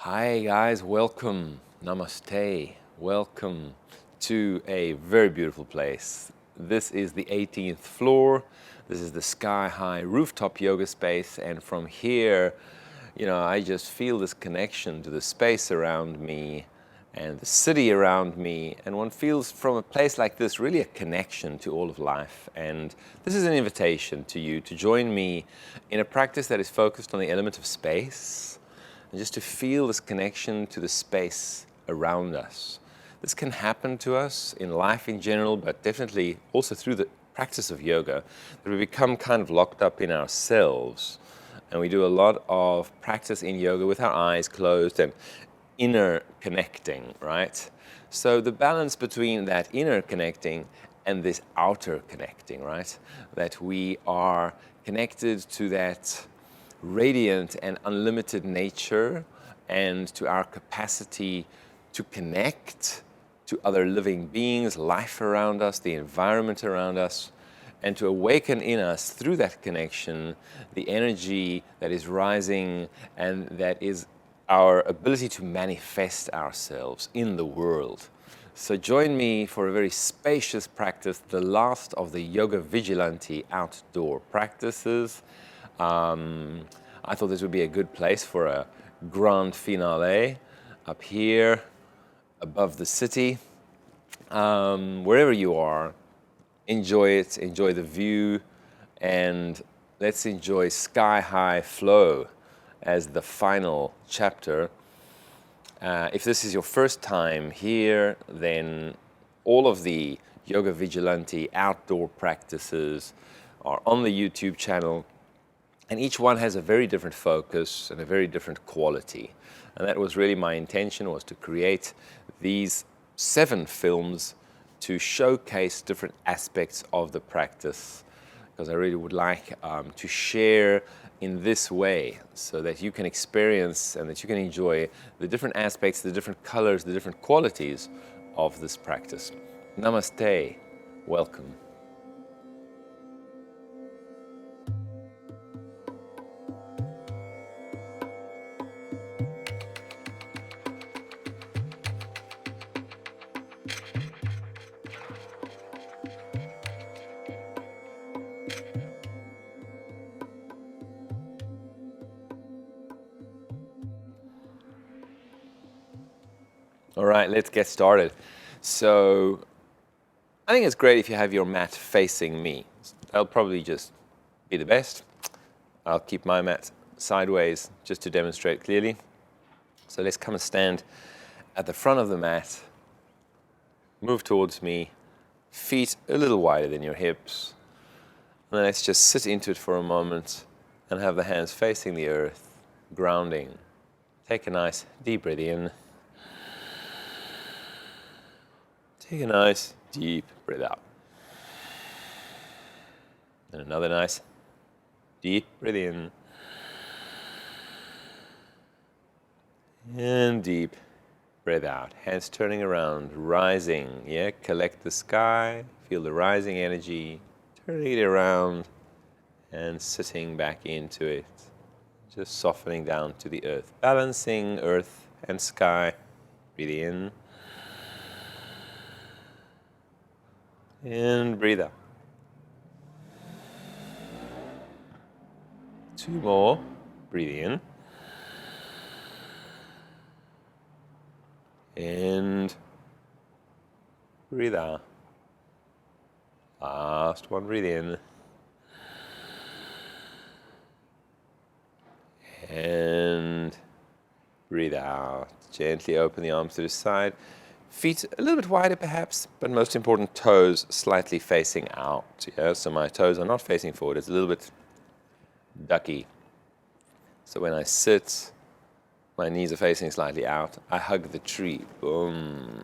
Hi guys, welcome, namaste, welcome to a very beautiful place. This is the 18th floor, this is the sky-high rooftop yoga space, and from here, I just feel this connection to the space around me and the city around me, and one feels from a place like this really a connection to all of life. And this is an invitation to you to join me in a practice that is focused on the element of space, and just to feel this connection to the space around us. This can happen to us in life in general, but definitely also through the practice of yoga, that we become kind of locked up in ourselves. And we do a lot of practice in yoga with our eyes closed and inner connecting, right? So the balance between that inner connecting and this outer connecting, right? That we are connected to that radiant and unlimited nature and to our capacity to connect to other living beings, life around us, the environment around us, and to awaken in us through that connection the energy that is rising and that is our ability to manifest ourselves in the world. So join me for a very spacious practice, the last of the Yoga Vigilante outdoor practices. I thought this would be a good place for a grand finale up here above the city. Wherever you are, enjoy it, enjoy the view, and let's enjoy Sky High Flow as the final chapter. If this is your first time here, then all of the Yoga Vigilante outdoor practices are on the YouTube channel, and each one has a very different focus and a very different quality. And that was really my intention, was to create these 7 films to showcase different aspects of the practice, because I really would like to share in this way so that you can experience and that you can enjoy the different aspects, the different colors, the different qualities of this practice. Namaste, welcome. All right, let's get started. So I think it's great if you have your mat facing me. That'll probably just be the best. I'll keep my mat sideways just to demonstrate clearly. So let's come and stand at the front of the mat. Move towards me, feet a little wider than your hips. And then let's just sit into it for a moment and have the hands facing the earth, grounding. Take a nice deep breath in. Take a nice deep breath out. And another nice deep breath in. And deep breath out. Hands turning around, rising. Yeah, collect the sky, feel the rising energy, turning it around and sitting back into it. Just softening down to the earth. Balancing earth and sky. Breathe in. And breathe out. 2 more. Breathe in. And breathe out. Last one, breathe in. And breathe out. Gently open the arms to the side. Feet a little bit wider perhaps, but most important, toes slightly facing out. Yeah? So my toes are not facing forward, it's a little bit ducky. So when I sit, my knees are facing slightly out. I hug the tree. Boom.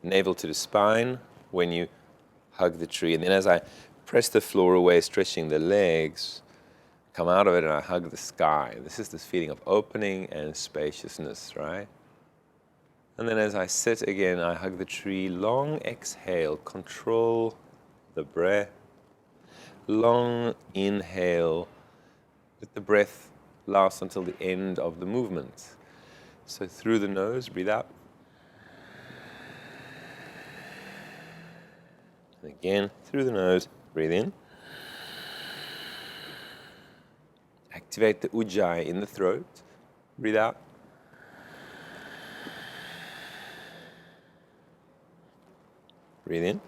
Navel to the spine when you hug the tree. And then as I press the floor away, stretching the legs, come out of it and I hug the sky. This is this feeling of opening and spaciousness, right? And then as I sit again, I hug the tree. Long exhale, control the breath. Long inhale, let the breath lasts until the end of the movement. So through the nose, breathe out. And again, through the nose, breathe in. Activate the ujjayi in the throat. Breathe out. Breathe in.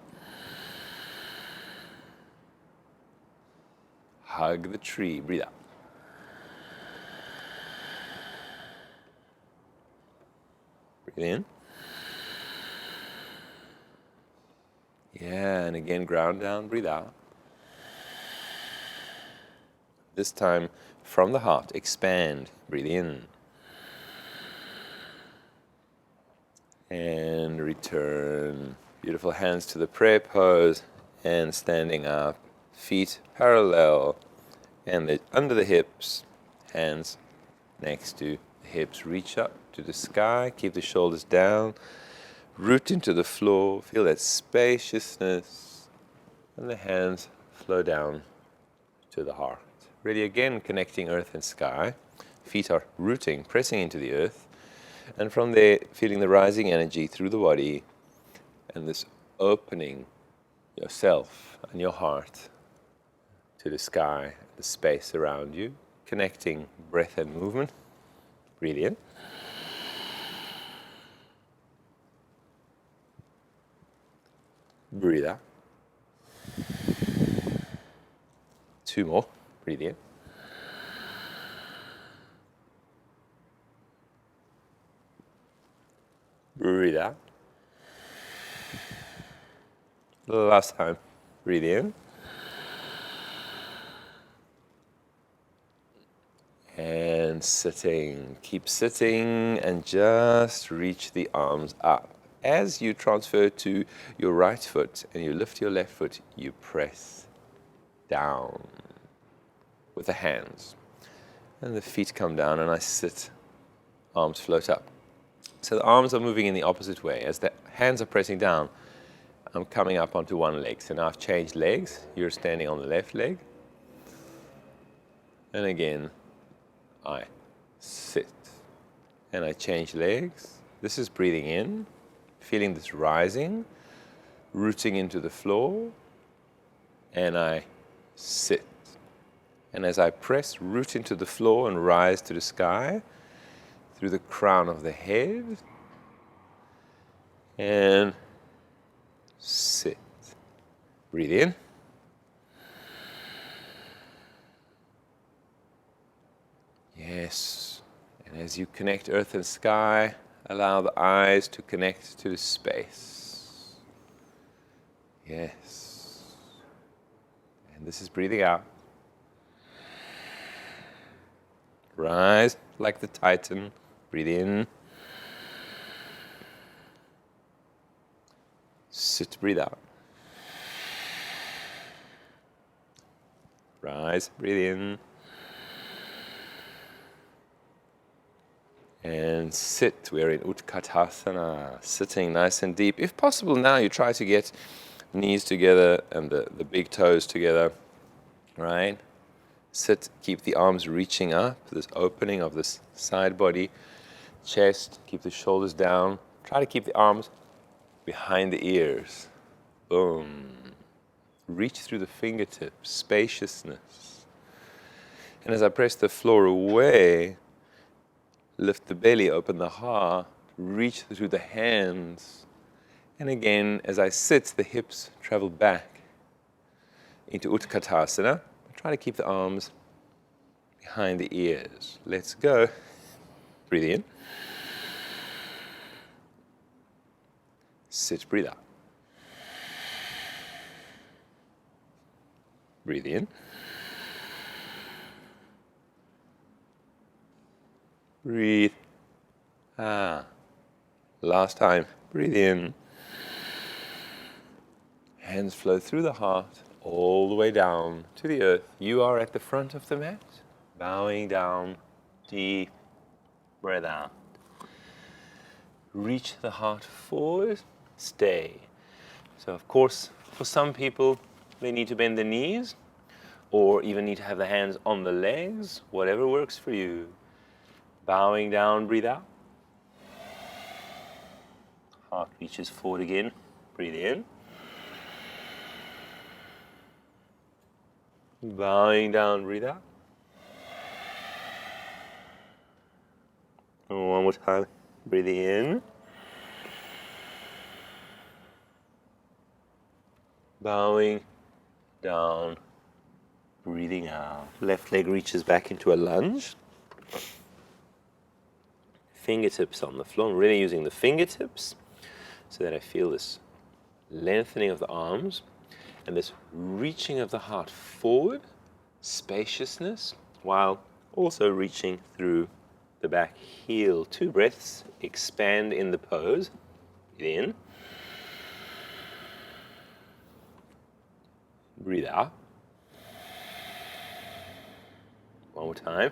Hug the tree. Breathe out. Breathe in. Yeah, and again, ground down, breathe out. This time, from the heart, expand, breathe in. And return. Beautiful hands to the prayer pose, and standing up, feet parallel, and under the hips, hands next to the hips. Reach up to the sky, keep the shoulders down, root into the floor, feel that spaciousness, and the hands flow down to the heart. Ready again, connecting earth and sky. Feet are rooting, pressing into the earth, and from there, feeling the rising energy through the body, and this opening yourself and your heart to the sky, the space around you, connecting breath and movement. Breathe in. Breathe out. 2 more. Breathe in. Breathe out. Last time. Breathe in. And sitting. Keep sitting and just reach the arms up. As you transfer to your right foot and you lift your left foot, you press down with the hands. And the feet come down and I sit, arms float up. So the arms are moving in the opposite way. As the hands are pressing down, I'm coming up onto one leg. So now I've changed legs. You're standing on the left leg. And again, I sit. And I change legs. This is breathing in, feeling this rising, rooting into the floor. And I sit. And as I press, root into the floor and rise to the sky, through the crown of the head, and sit. Breathe in. Yes. And as you connect earth and sky, allow the eyes to connect to the space. Yes. And this is breathing out. Rise like the Titan. Breathe in. Sit, breathe out. Rise, breathe in. And sit. We're in Utkatasana, sitting nice and deep. If possible now, you try to get knees together and the big toes together, right? Sit, keep the arms reaching up, this opening of this side body, chest, keep the shoulders down. Try to keep the arms behind the ears. Boom. Reach through the fingertips, spaciousness. And as I press the floor away, lift the belly, open the heart, reach through the hands. And again, as I sit, the hips travel back into Utkatasana. Try to keep the arms behind the ears. Let's go. Breathe in. Sit, breathe out. Breathe in. Breathe. Last time. Breathe in. Hands flow through the heart, all the way down to the earth. You are at the front of the mat, bowing down, deep breath out. Reach the heart forward, stay. So of course, for some people, they need to bend the knees, or even need to have the hands on the legs, whatever works for you. Bowing down, breathe out. Heart reaches forward again, breathe in. Bowing down, breathe out. And one more time, breathing in. Bowing down, breathing out. Left leg reaches back into a lunge. Fingertips on the floor. I'm really using the fingertips so that I feel this lengthening of the arms and this reaching of the heart forward, spaciousness, while also reaching through the back heel. 2 breaths, expand in the pose. Breathe in. Breathe out. One more time.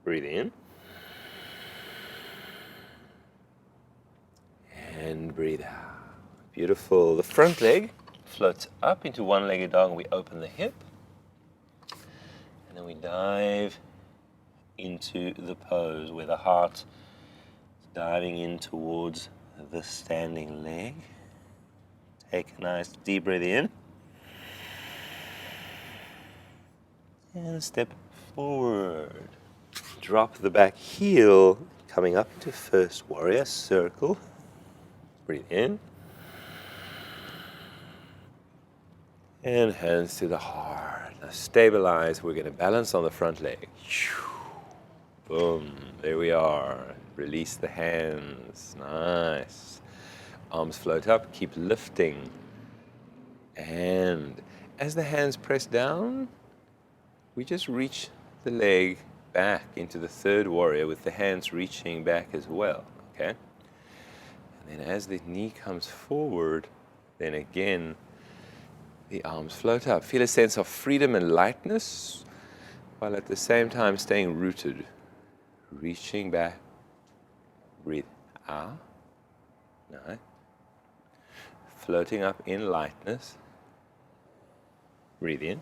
Breathe in. And breathe out. Beautiful. The front leg floats up into one-legged dog and we open the hip. And then we dive into the pose where the heart is diving in towards the standing leg. Take a nice deep breath in. And step forward. Drop the back heel, coming up into first warrior circle. Breathe in. And hands to the heart. Now stabilize. We're going to balance on the front leg. Boom. There we are. Release the hands. Nice. Arms float up. Keep lifting. And as the hands press down, we just reach the leg back into the third warrior with the hands reaching back as well. Okay? And then as the knee comes forward, then again, the arms float up. Feel a sense of freedom and lightness, while at the same time staying rooted. Reaching back. Breathe out. Nice. Floating up in lightness. Breathe in.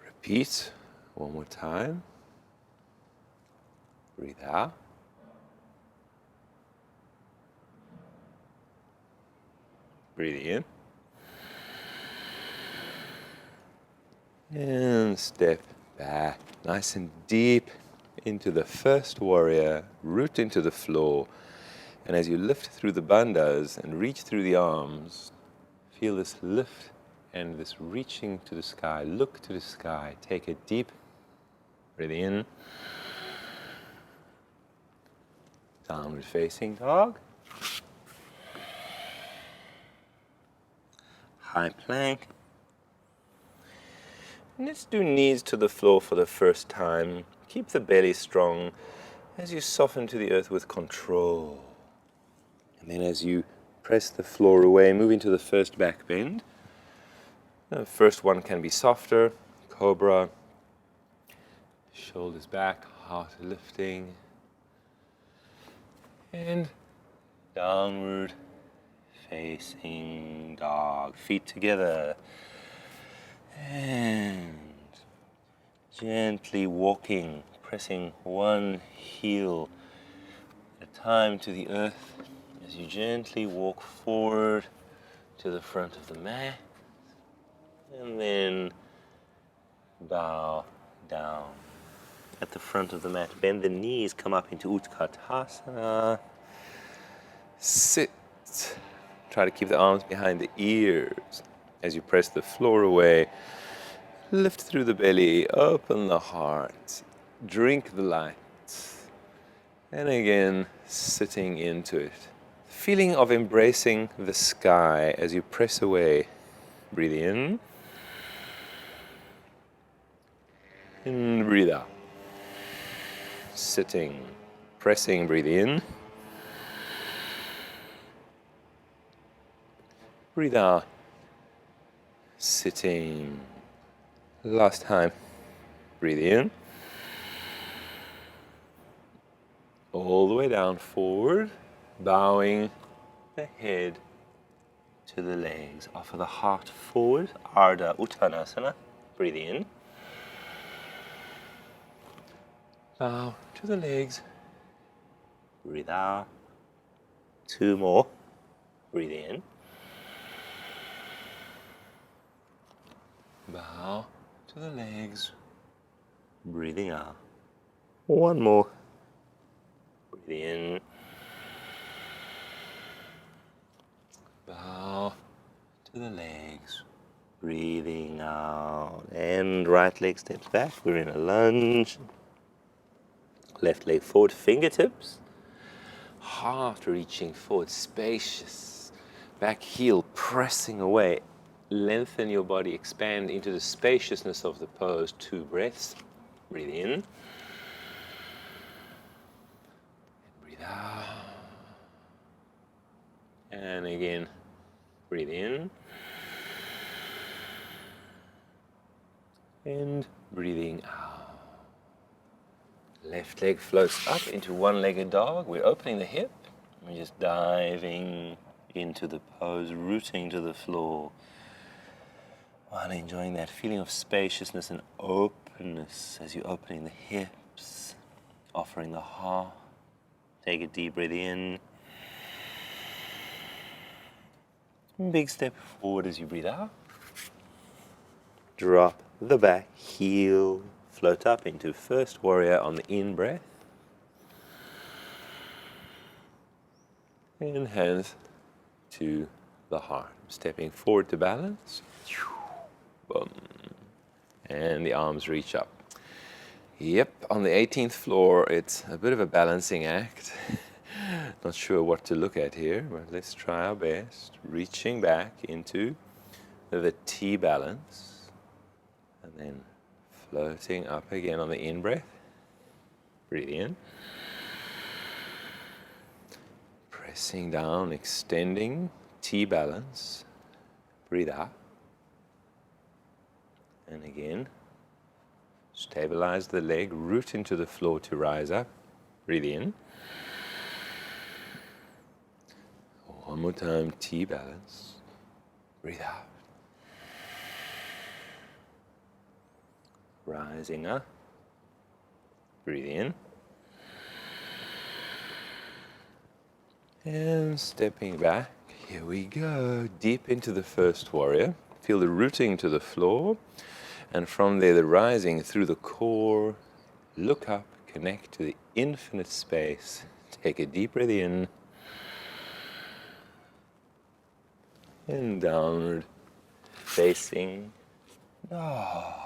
Repeat. One more time. Breathe out. Breathing in. And step back, nice and deep into the first warrior, root into the floor. And as you lift through the bandhas and reach through the arms, feel this lift and this reaching to the sky. Look to the sky. Take a deep breath in. Downward facing dog. High plank. And let's do knees to the floor for the first time. Keep the belly strong as you soften to the earth with control. And then as you press the floor away, move into the first back bend. The first one can be softer, cobra. Shoulders back, heart lifting. And downward facing dog. Feet together. And gently walking, pressing one heel at a time to the earth as you gently walk forward to the front of the mat. And then bow down at the front of the mat. Bend the knees, come up into Utkatasana. Sit. Try to keep the arms behind the ears. As you press the floor away, lift through the belly, open the heart, drink the light. And again, sitting into it. Feeling of embracing the sky as you press away. Breathe in. And breathe out. Sitting, pressing, breathe in. Breathe out. Sitting. Last time. Breathe in. All the way down, forward. Bowing the head to the legs. Offer the heart forward. Ardha Chandrasana. Breathe in. Bow to the legs. Breathe out. 2 more. Breathe in. Bow to the legs. Breathing out. 1 more. Breathe in. Bow to the legs. Breathing out. And right leg steps back. We're in a lunge. Left leg forward, fingertips. Heart reaching forward, spacious. Back heel pressing away. Lengthen your body, expand into the spaciousness of the pose. 2 breaths. Breathe in. And breathe out. And again, breathe in. And breathing out. Left leg floats up into one-legged dog. We're opening the hip. We're just diving into the pose, rooting to the floor. While enjoying that feeling of spaciousness and openness as you're opening the hips, offering the heart. Take a deep breath in. Big step forward as you breathe out. Drop the back heel. Float up into first warrior on the in-breath. And hands to the heart. Stepping forward to balance. Boom. And the arms reach up. Yep, on the 18th floor, it's a bit of a balancing act. Not sure what to look at here, but let's try our best. Reaching back into the T balance. And then floating up again on the in-breath. Breathe in. Pressing down, extending, T balance. Breathe out. And again, stabilize the leg, root into the floor to rise up. Breathe in. One more time, T balance. Breathe out. Rising up. Breathe in. And stepping back. Here we go. Deep into the first warrior. Feel the rooting to the floor. And from there, the rising through the core. Look up, connect to the infinite space. Take a deep breath in. And downward. Facing dog.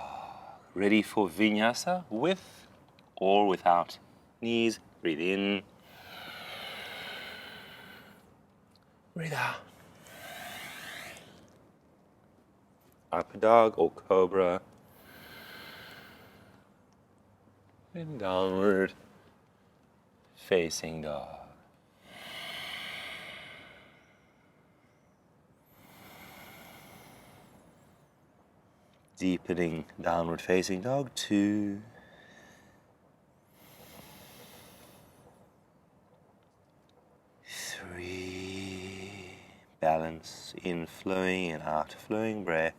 Ready for vinyasa with or without knees. Breathe in. Breathe out. Up dog or cobra. And downward. Facing dog. Deepening downward facing dog. 2. 3. Balance in flowing and out flowing breath.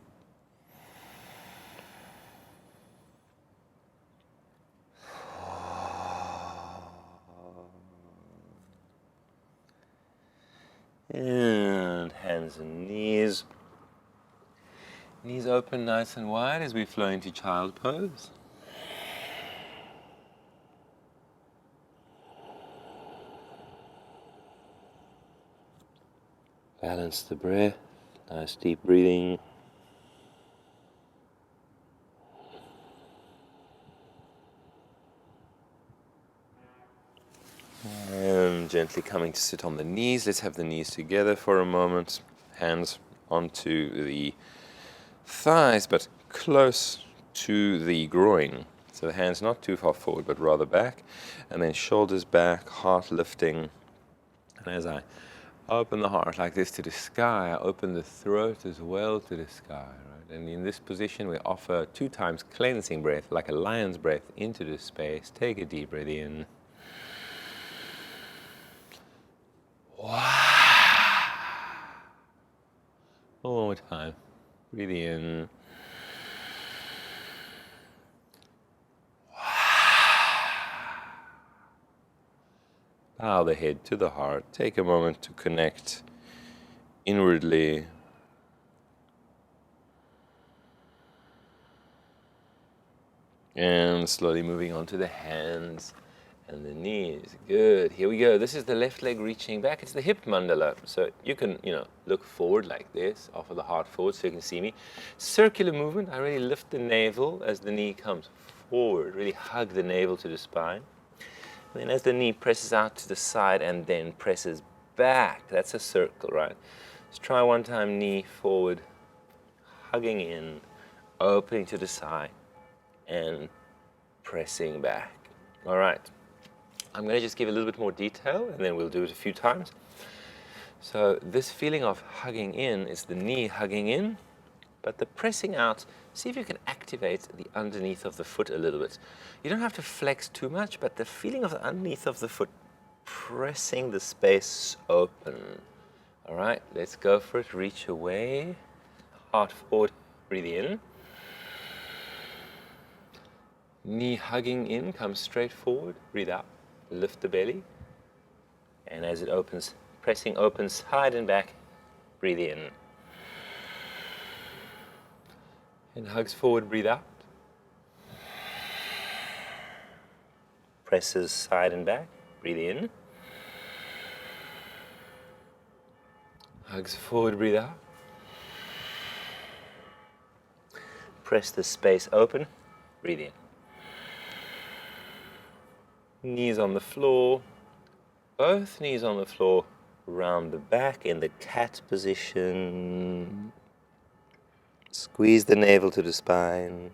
4. And hands and knees. Knees open nice and wide as we flow into child pose. Balance the breath, nice deep breathing. And gently coming to sit on the knees. Let's have the knees together for a moment. Hands onto the thighs, but close to the groin. So the hands not too far forward, but rather back. And then shoulders back, heart lifting. And as I open the heart like this to the sky, I open the throat as well to the sky. Right? And in this position, we offer 2 times cleansing breath, like a lion's breath, into the space. Take a deep breath in. Wow. One more time. Breathe in. Bow the head to the heart. Take a moment to connect inwardly. And slowly moving on to the hands and the knees. Good. Here we go. This is the left leg reaching back. It's the hip mandala. So you can, look forward like this. Offer the heart forward so you can see me. Circular movement. I really lift the navel as the knee comes forward. Really hug the navel to the spine. And then as the knee presses out to the side and then presses back. That's a circle, right? Let's try one time. Knee forward. Hugging in. Opening to the side. And pressing back. All right. I'm going to just give a little bit more detail and then we'll do it a few times. So this feeling of hugging in is the knee hugging in, but the pressing out, see if you can activate the underneath of the foot a little bit. You don't have to flex too much, but the feeling of the underneath of the foot pressing the space open. All right, let's go for it. Reach away, heart forward, breathe in. Knee hugging in, come straight forward, breathe out. Lift the belly, and as it opens, pressing open side and back, breathe in. And hugs forward, breathe out. Presses side and back, breathe in. Hugs forward, breathe out. Press the space open, breathe in. Knees on the floor, both knees on the floor, round the back in the cat position. Squeeze the navel to the spine.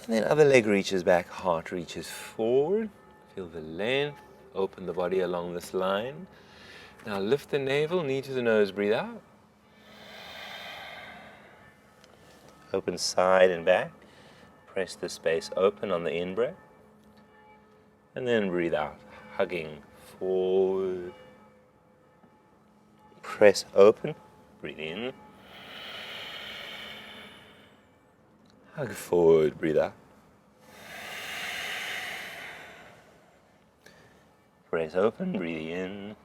And then other leg reaches back, heart reaches forward. Feel the length, open the body along this line. Now lift the navel, knee to the nose, breathe out. Open side and back. Press the space open on the in-breath. And then breathe out, hugging forward. Press open, breathe in. Hug forward, breathe out. Press open, breathe in.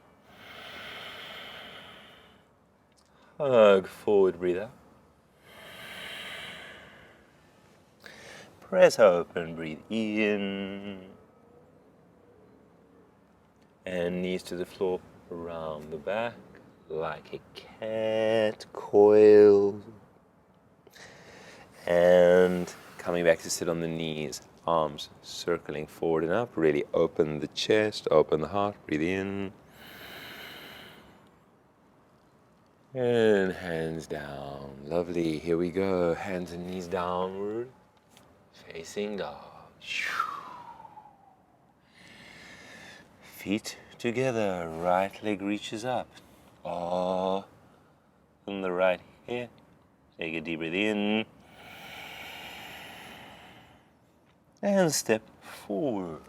Hug forward, breathe out. Press open, breathe in. And knees to the floor, around the back, like a cat coiled. And coming back to sit on the knees, arms circling forward and up. Really open the chest, open the heart, breathe in. And hands down. Lovely. Here we go. Hands and knees downward, facing dog. Feet together, right leg reaches up. On the right here. Take a deep breath in. And step forward.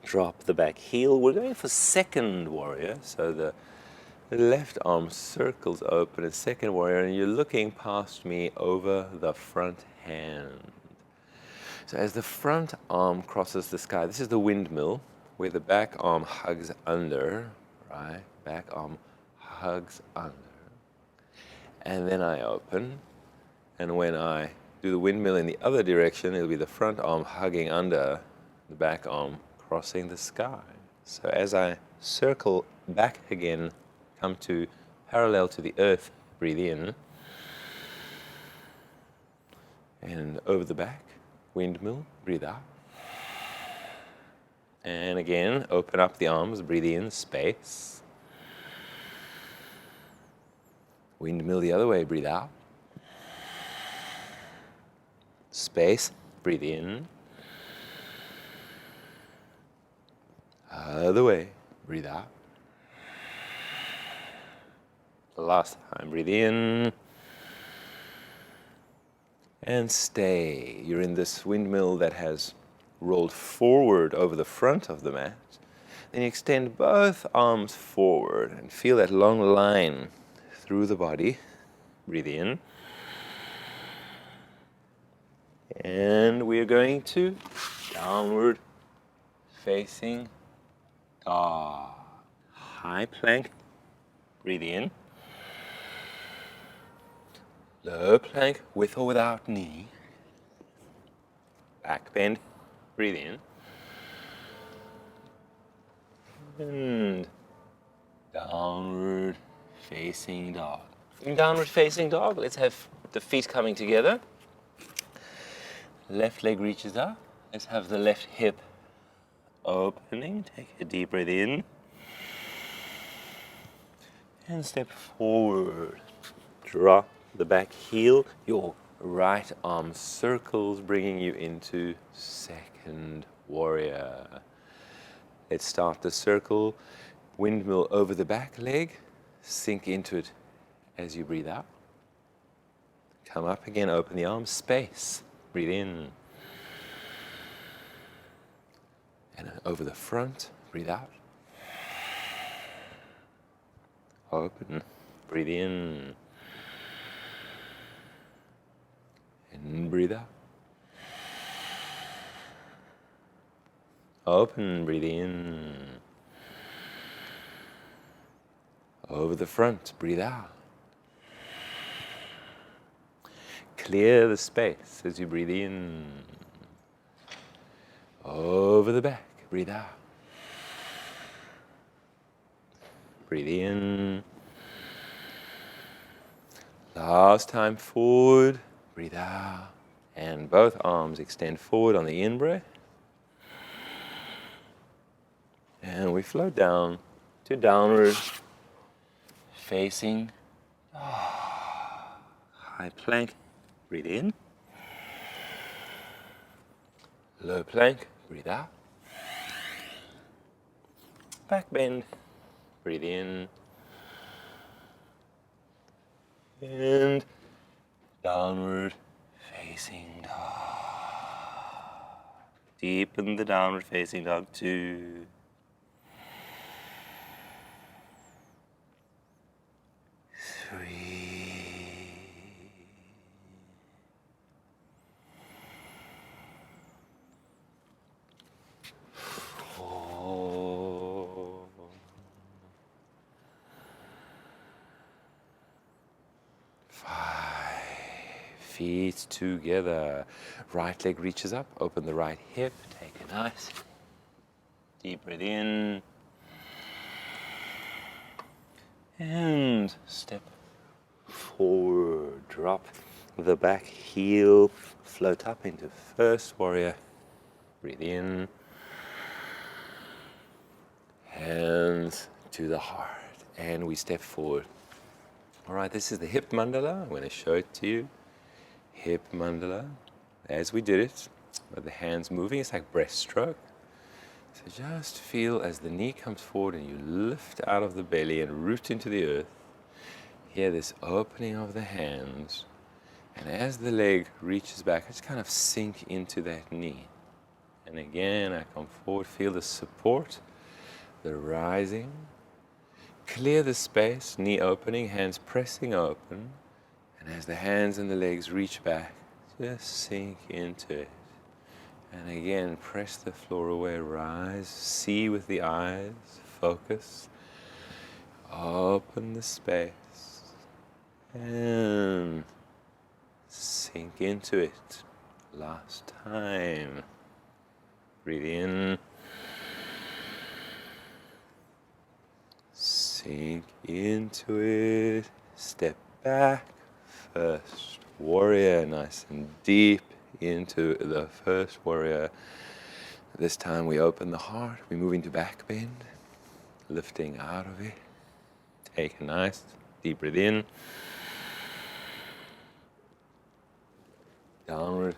Drop the back heel. We're going for second warrior. So the left arm circles open in second warrior and you're looking past me over the front hand. So as the front arm crosses the sky, this is the windmill, where the back arm hugs under, right? Back arm hugs under. And then I open. And when I do the windmill in the other direction, it'll be the front arm hugging under, the back arm crossing the sky. So as I circle back again, come to parallel to the earth, breathe in. And over the back, windmill, breathe out. And again, open up the arms, breathe in, space. Windmill the other way, breathe out. Space, breathe in. Other way, breathe out. Last time, breathe in. And stay. You're in this windmill that has rolled forward over the front of the mat. Then you extend both arms forward and feel that long line through the body. Breathe in. And we're going to downward facing dog. High plank. Breathe in. Low plank with or without knee. Back bend. Breathe in. And downward facing dog. In downward facing dog, let's have the feet coming together. Left leg reaches up. Let's have the left hip opening. Take a deep breath in. And step forward. Drop the back heel. Your right arm circles, bringing you into second warrior. Let's start the circle. Windmill over the back leg. Sink into it as you breathe out. Come up again, open the arms, space. Breathe in. And over the front, breathe out. Open, breathe in. And breathe out. Open, breathe in. Over the front, breathe out. Clear the space as you breathe in. Over the back, breathe out. Breathe in. Last time forward, breathe out. And both arms extend forward on the in-breath. And we float down to downward facing high plank. Breathe in. Low plank. Breathe out. Back bend. Breathe in. And downward facing dog. Deepen the downward facing dog 2. 3. 4. 5. Feet together. Right leg reaches up. Open the right hip. Take a nice deep breath in. And step forward. Drop the back heel. Float up into first warrior. Breathe in. Hands to the heart. And we step forward. All right, this is the hip mandala. I'm going to show it to you. Hip mandala. As we did it, with the hands moving, it's like breaststroke. So just feel as the knee comes forward and you lift out of the belly and root into the earth. Hear this opening of the hands. And as the leg reaches back, I just kind of sink into that knee. And again, I come forward, feel the support, the rising. Clear the space, knee opening, hands pressing open. And as the hands and the legs reach back, just sink into it. And again, press the floor away, rise, see with the eyes, focus. Open the space. And sink into it. Last time. Breathe in. Sink into it. Step back. First warrior, nice and deep into the first warrior. This time we open the heart. We move into back bend. Lifting out of it. Take a nice deep breath in. Downward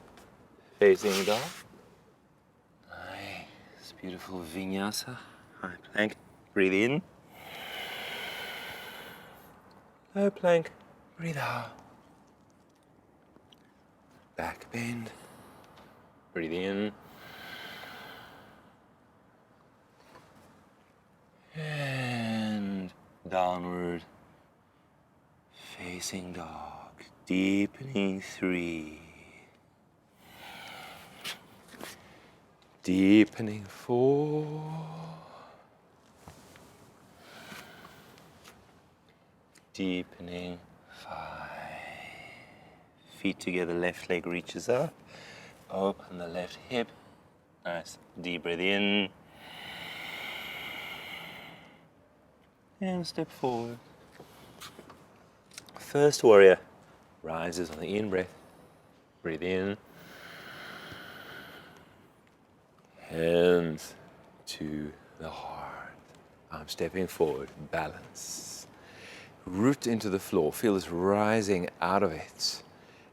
facing dog. Nice, beautiful vinyasa. High plank. Breathe in. Low plank. Breathe out. Back bend. Breathe in. And downward facing dog, deepening 3, deepening 4, deepening 5. Feet together, left leg reaches up, open the left hip, nice deep breath in, and step forward. First warrior rises on the in-breath, breathe in, hands to the heart. I'm stepping forward, balance. Root into the floor, feel this rising out of it.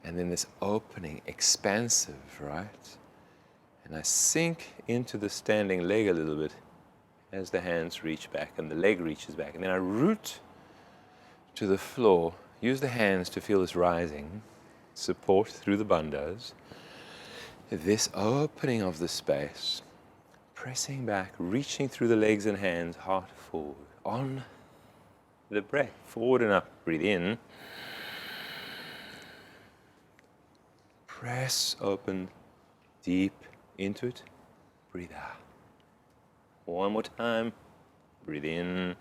And then this opening, expansive, right? And I sink into the standing leg a little bit as the hands reach back and the leg reaches back. And then I root to the floor, use the hands to feel this rising, support through the bandhas. This opening of the space, pressing back, reaching through the legs and hands, heart forward. On the breath, forward and up, breathe in. Press open, deep into it, breathe out. One more time, breathe in.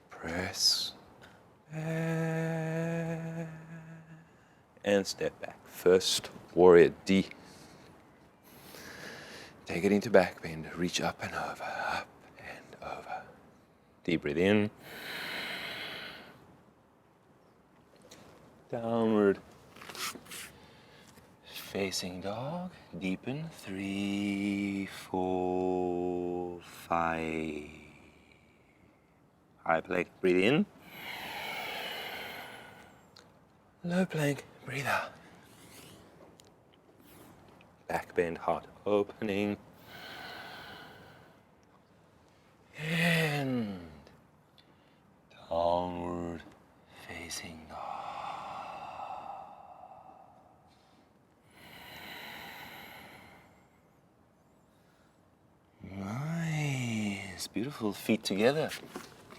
Press, and step back. First warrior D. Take it into back bend, reach up and over, up and over. Deep breathe in. Downward facing dog, deepen 3, 4, 5. High plank, breathe in. Low plank, breathe out. Back bend, heart opening. And downward facing dog. Nice, beautiful. Feet together.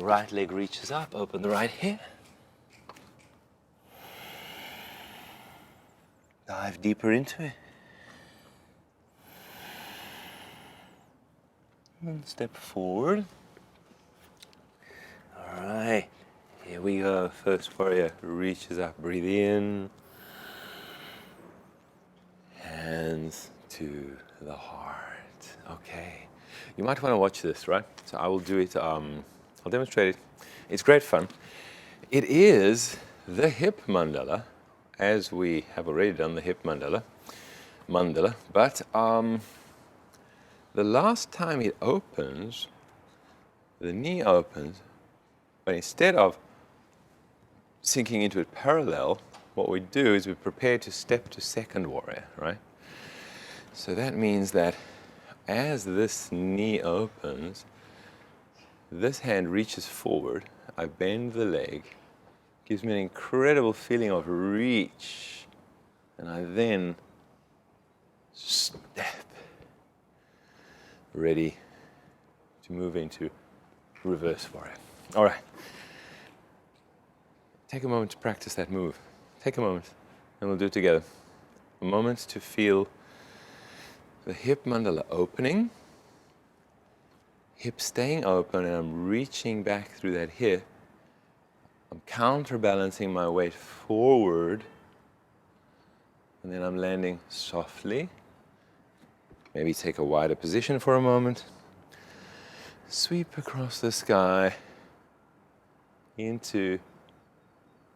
Right leg reaches up, open the right hip. Dive deeper into it. And step forward. All right, here we go. First warrior reaches up, breathe in. Hands to the heart. Okay. You might want to watch this, right? So I will do it, I'll demonstrate it. It's great fun. It is the hip mandala, as we have already done the hip mandala, but the last time it opens, the knee opens, but instead of sinking into it parallel, what we do is we prepare to step to second warrior, right? So that means that as this knee opens, this hand reaches forward, I bend the leg, gives me an incredible feeling of reach, and I then step, ready to move into reverse warrior. All right. Take a moment to practice that move. Take a moment, and we'll do it together. A moment to feel the hip mandala opening, hip staying open, and I'm reaching back through that hip. I'm counterbalancing my weight forward, and then I'm landing softly. Maybe take a wider position for a moment. Sweep across the sky into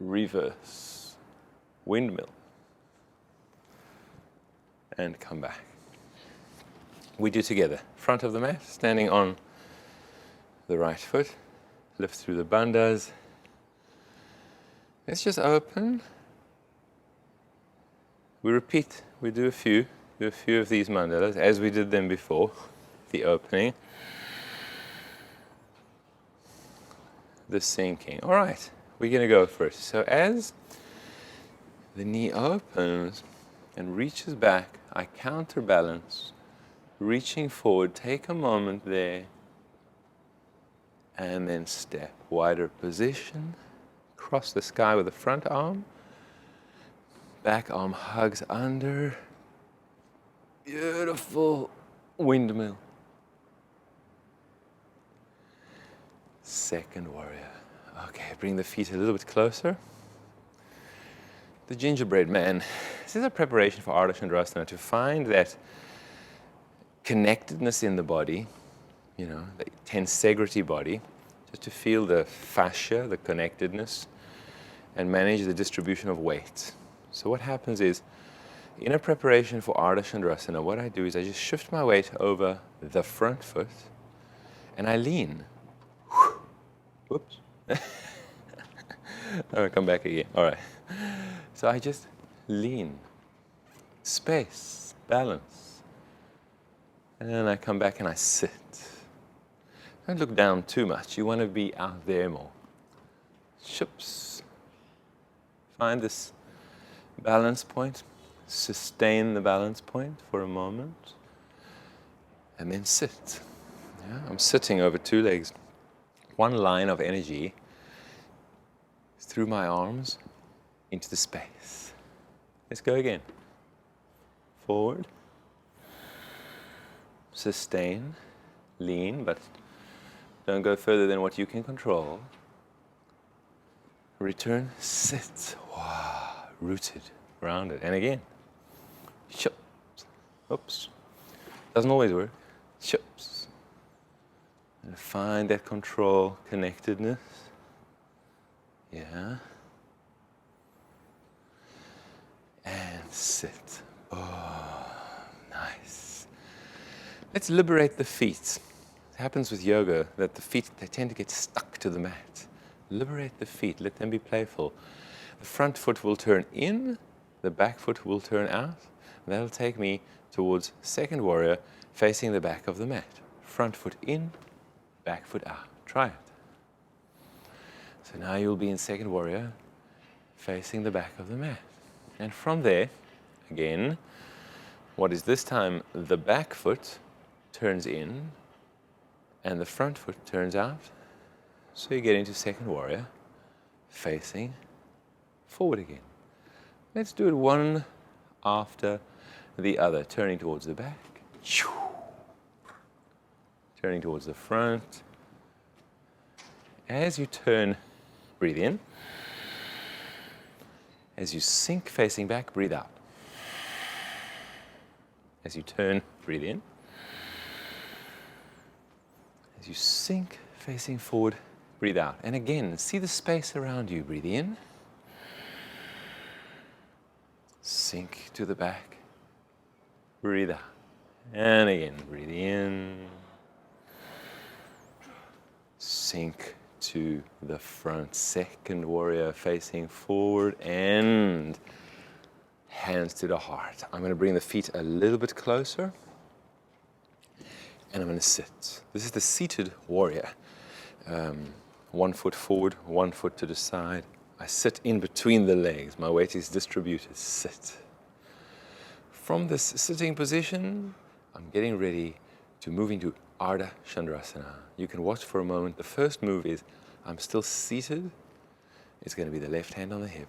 reverse windmill, and come back. We do together. Front of the mat, standing on the right foot. Lift through the bandhas. Let's just open. We repeat. We do a few of these mandalas as we did them before. The opening. The sinking. All right. We're going to go first. So as the knee opens and reaches back, I counterbalance. Reaching forward, take a moment there And then step, wider position. Cross the sky with the front arm. Back arm hugs under. Beautiful windmill. Second warrior. Okay, bring the feet a little bit closer. The gingerbread man. This is a preparation for Ardha Chandrasana, to find that connectedness in the body, you know, the tensegrity body, just to feel the fascia, the connectedness, and manage the distribution of weight. So what happens is, in a preparation for Ardha Chandrasana, what I do is I just shift my weight over the front foot, and I lean. Whoops. All right, come back again. All right. So I just lean, space, balance. And then I come back and I sit. Don't look down too much. You want to be out there more. Shups. Find this balance point. Sustain the balance point for a moment. And then sit. Yeah? I'm sitting over two legs. One line of energy through my arms into the space. Let's go again. Forward. Sustain. Lean, but don't go further than what you can control. Return. Sit. Wow. Rooted. Grounded. And again. Shups. Oops. Doesn't always work. Shups. And find that control, connectedness. Yeah. And sit. Oh, nice. Let's liberate the feet. It happens with yoga that the feet, they tend to get stuck to the mat. Liberate the feet. Let them be playful. The front foot will turn in. The back foot will turn out. That'll take me towards second warrior, facing the back of the mat. Front foot in, back foot out. Try it. So now you'll be in second warrior, facing the back of the mat. And from there, again, what is this time? The back foot turns in, and the front foot turns out. So you get into second warrior, facing forward again. Let's do it one after the other, turning towards the back, turning towards the front. As you turn, breathe in. As you sink facing back, breathe out. As you turn, breathe in. As you sink facing forward, breathe out. And again, see the space around you. Breathe in. Sink to the back. Breathe out. And again, breathe in. Sink to the front. Second warrior facing forward, and hands to the heart. I'm going to bring the feet a little bit closer, and I'm going to sit. This is the seated warrior. 1 foot forward, 1 foot to the side. I sit in between the legs. My weight is distributed. Sit. From this sitting position, I'm getting ready to move into Ardha Chandrasana. You can watch for a moment. The first move is I'm still seated. It's going to be the left hand on the hip.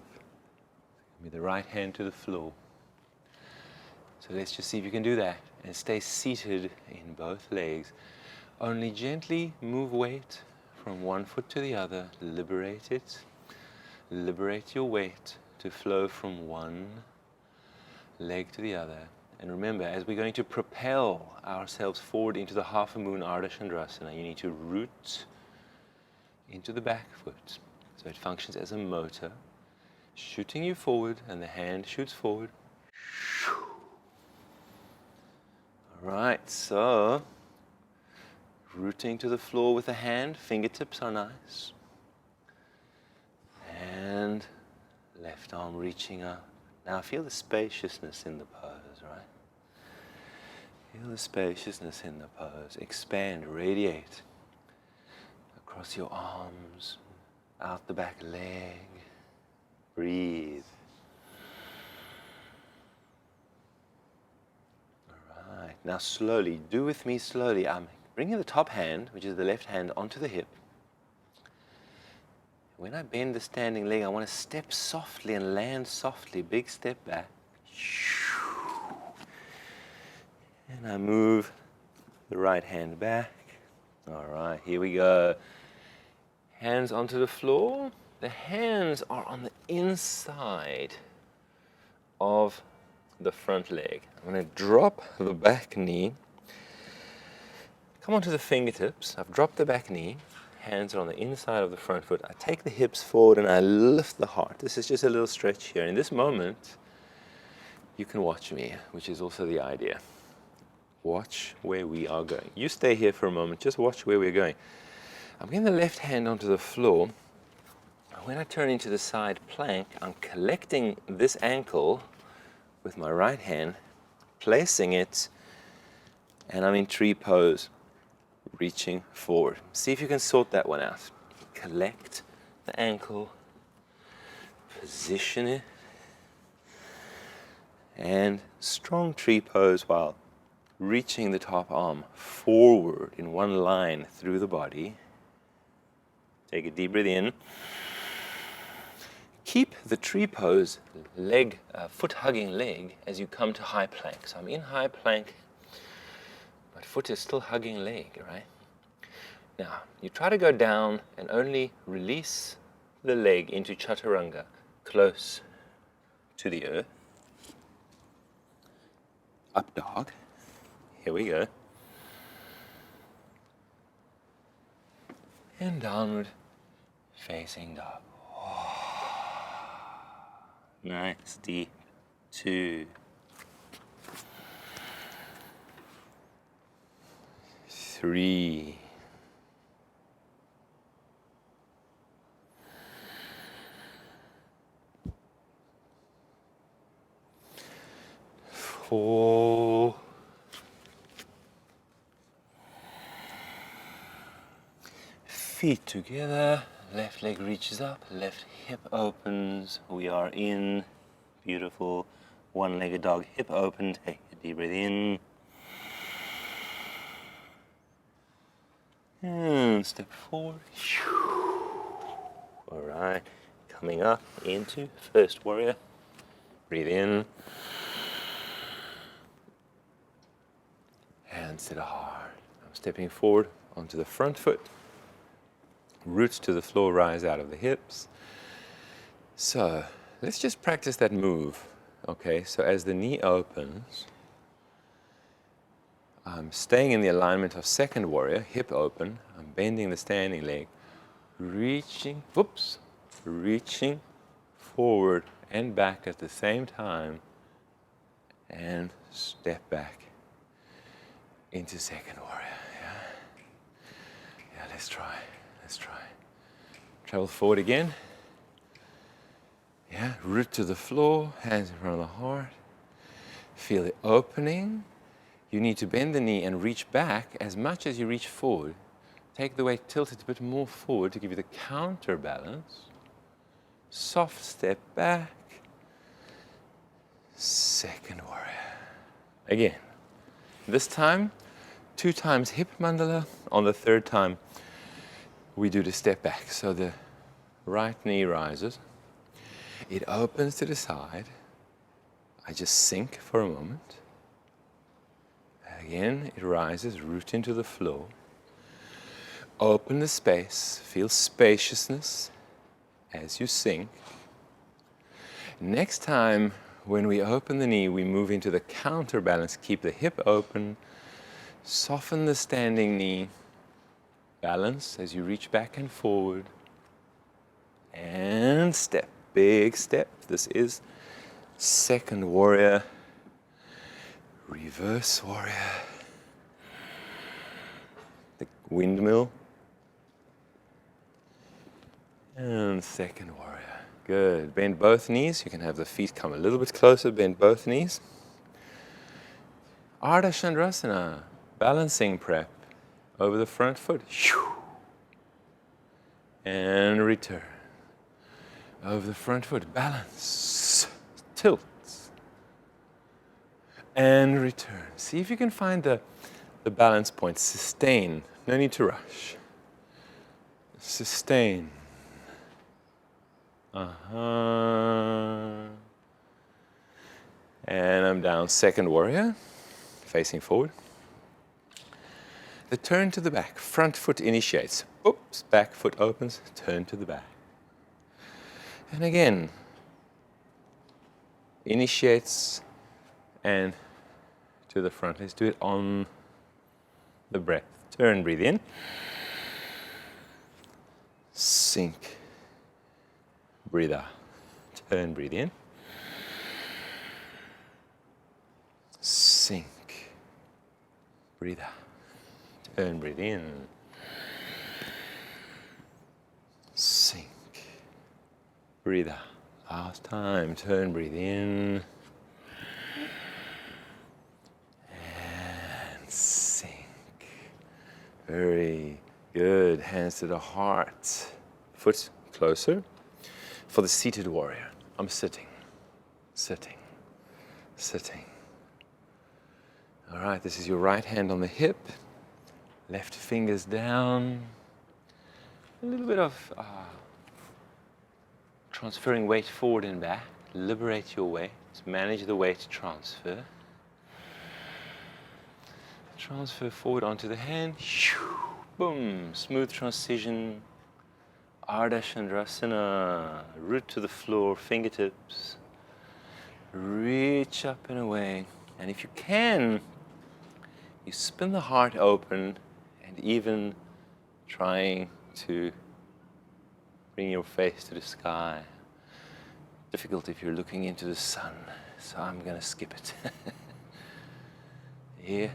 With the right hand to the floor. So let's just see if you can do that and stay seated in both legs. Only gently move weight from one foot to the other. Liberate it. Liberate your weight to flow from one leg to the other. And remember, as we're going to propel ourselves forward into the half a moon Ardha Chandrasana, you need to root into the back foot. So it functions as a motor, shooting you forward, and the hand shoots forward. All right, so rooting to the floor with the hand, fingertips are nice. And left arm reaching up. Now feel the spaciousness in the pose, right? Feel the spaciousness in the pose. Expand, radiate across your arms, out the back leg. Breathe. All right, now slowly, do with me slowly. I'm bringing the top hand, which is the left hand, onto the hip. When I bend the standing leg, I want to step softly and land softly. Big step back. And I move the right hand back. All right, here we go. Hands onto the floor. The hands are on the inside of the front leg. I'm going to drop the back knee. Come onto the fingertips. I've dropped the back knee. Hands are on the inside of the front foot. I take the hips forward and I lift the heart. This is just a little stretch here. In this moment, you can watch me, which is also the idea. Watch where we are going. You stay here for a moment. Just watch where we're going. I'm getting the left hand onto the floor. When I turn into the side plank, I'm collecting this ankle with my right hand, placing it, and I'm in tree pose, reaching forward. See if you can sort that one out. Collect the ankle, position it, and strong tree pose while reaching the top arm forward in one line through the body. Take a deep breath in. Keep the tree pose, foot hugging leg, as you come to high plank. So I'm in high plank, but foot is still hugging leg, right? Now, you try to go down and only release the leg into chaturanga, close to the earth. Up dog. Here we go. And downward facing dog. Nice, deep. 2, 3, 4, 'Feet together, left leg reaches up, left hip opens. We are in beautiful one-legged dog, hip open. Take a deep breath in. And step forward. All right, coming up into first warrior. Breathe in. Hands to the heart. I'm stepping forward onto the front foot. Roots to the floor, rise out of the hips. So let's just practice that move. Okay, so as the knee opens, I'm staying in the alignment of second warrior, hip open. I'm bending the standing leg, reaching forward and back at the same time, and step back into second warrior. Yeah, let's try. Travel forward again. Yeah, root to the floor, hands in front of the heart. Feel the opening. You need to bend the knee and reach back as much as you reach forward. Take the weight, tilt it a bit more forward to give you the counterbalance. Soft step back. Second warrior. Again. This time, 2 times hip mandala. On the third time, we do the step back. So the right knee rises. It opens to the side. I just sink for a moment. Again, it rises, root into the floor. Open the space, feel spaciousness as you sink. Next time, when we open the knee, we move into the counterbalance. Keep the hip open, soften the standing knee. Balance as you reach back and forward. And step, big step. This is second warrior. Reverse warrior. The windmill. And second warrior. Good. Bend both knees. You can have the feet come a little bit closer. Bend both knees. Ardha Chandrasana. Balancing prep. Over the front foot. And return. Over the front foot. Balance. Tilt. And return. See if you can find the balance point. Sustain. No need to rush. Sustain. And I'm down, second warrior, facing forward. The turn to the back, front foot initiates. Oops, back foot opens, turn to the back. And again, initiates and to the front. Let's do it on the breath. Turn, breathe in. Sink. Breathe out. Turn, breathe in. Sink. Breathe out. Turn, breathe in. Sink. Breathe out. Last time. Turn, breathe in. And sink. Very good. Hands to the heart. Foot closer. For the seated warrior, I'm sitting, sitting, sitting. All right, this is your right hand on the hip. Left fingers down. A little bit of transferring weight forward and back. Liberate your weight. Manage the weight transfer. Transfer forward onto the hand. Boom. Smooth transition. Ardha Chandrasana. Root to the floor. Fingertips. Reach up and away. And if you can, you spin the heart open and even trying to bring your face to the sky. Difficult if you're looking into the sun, so I'm going to skip it. Yes,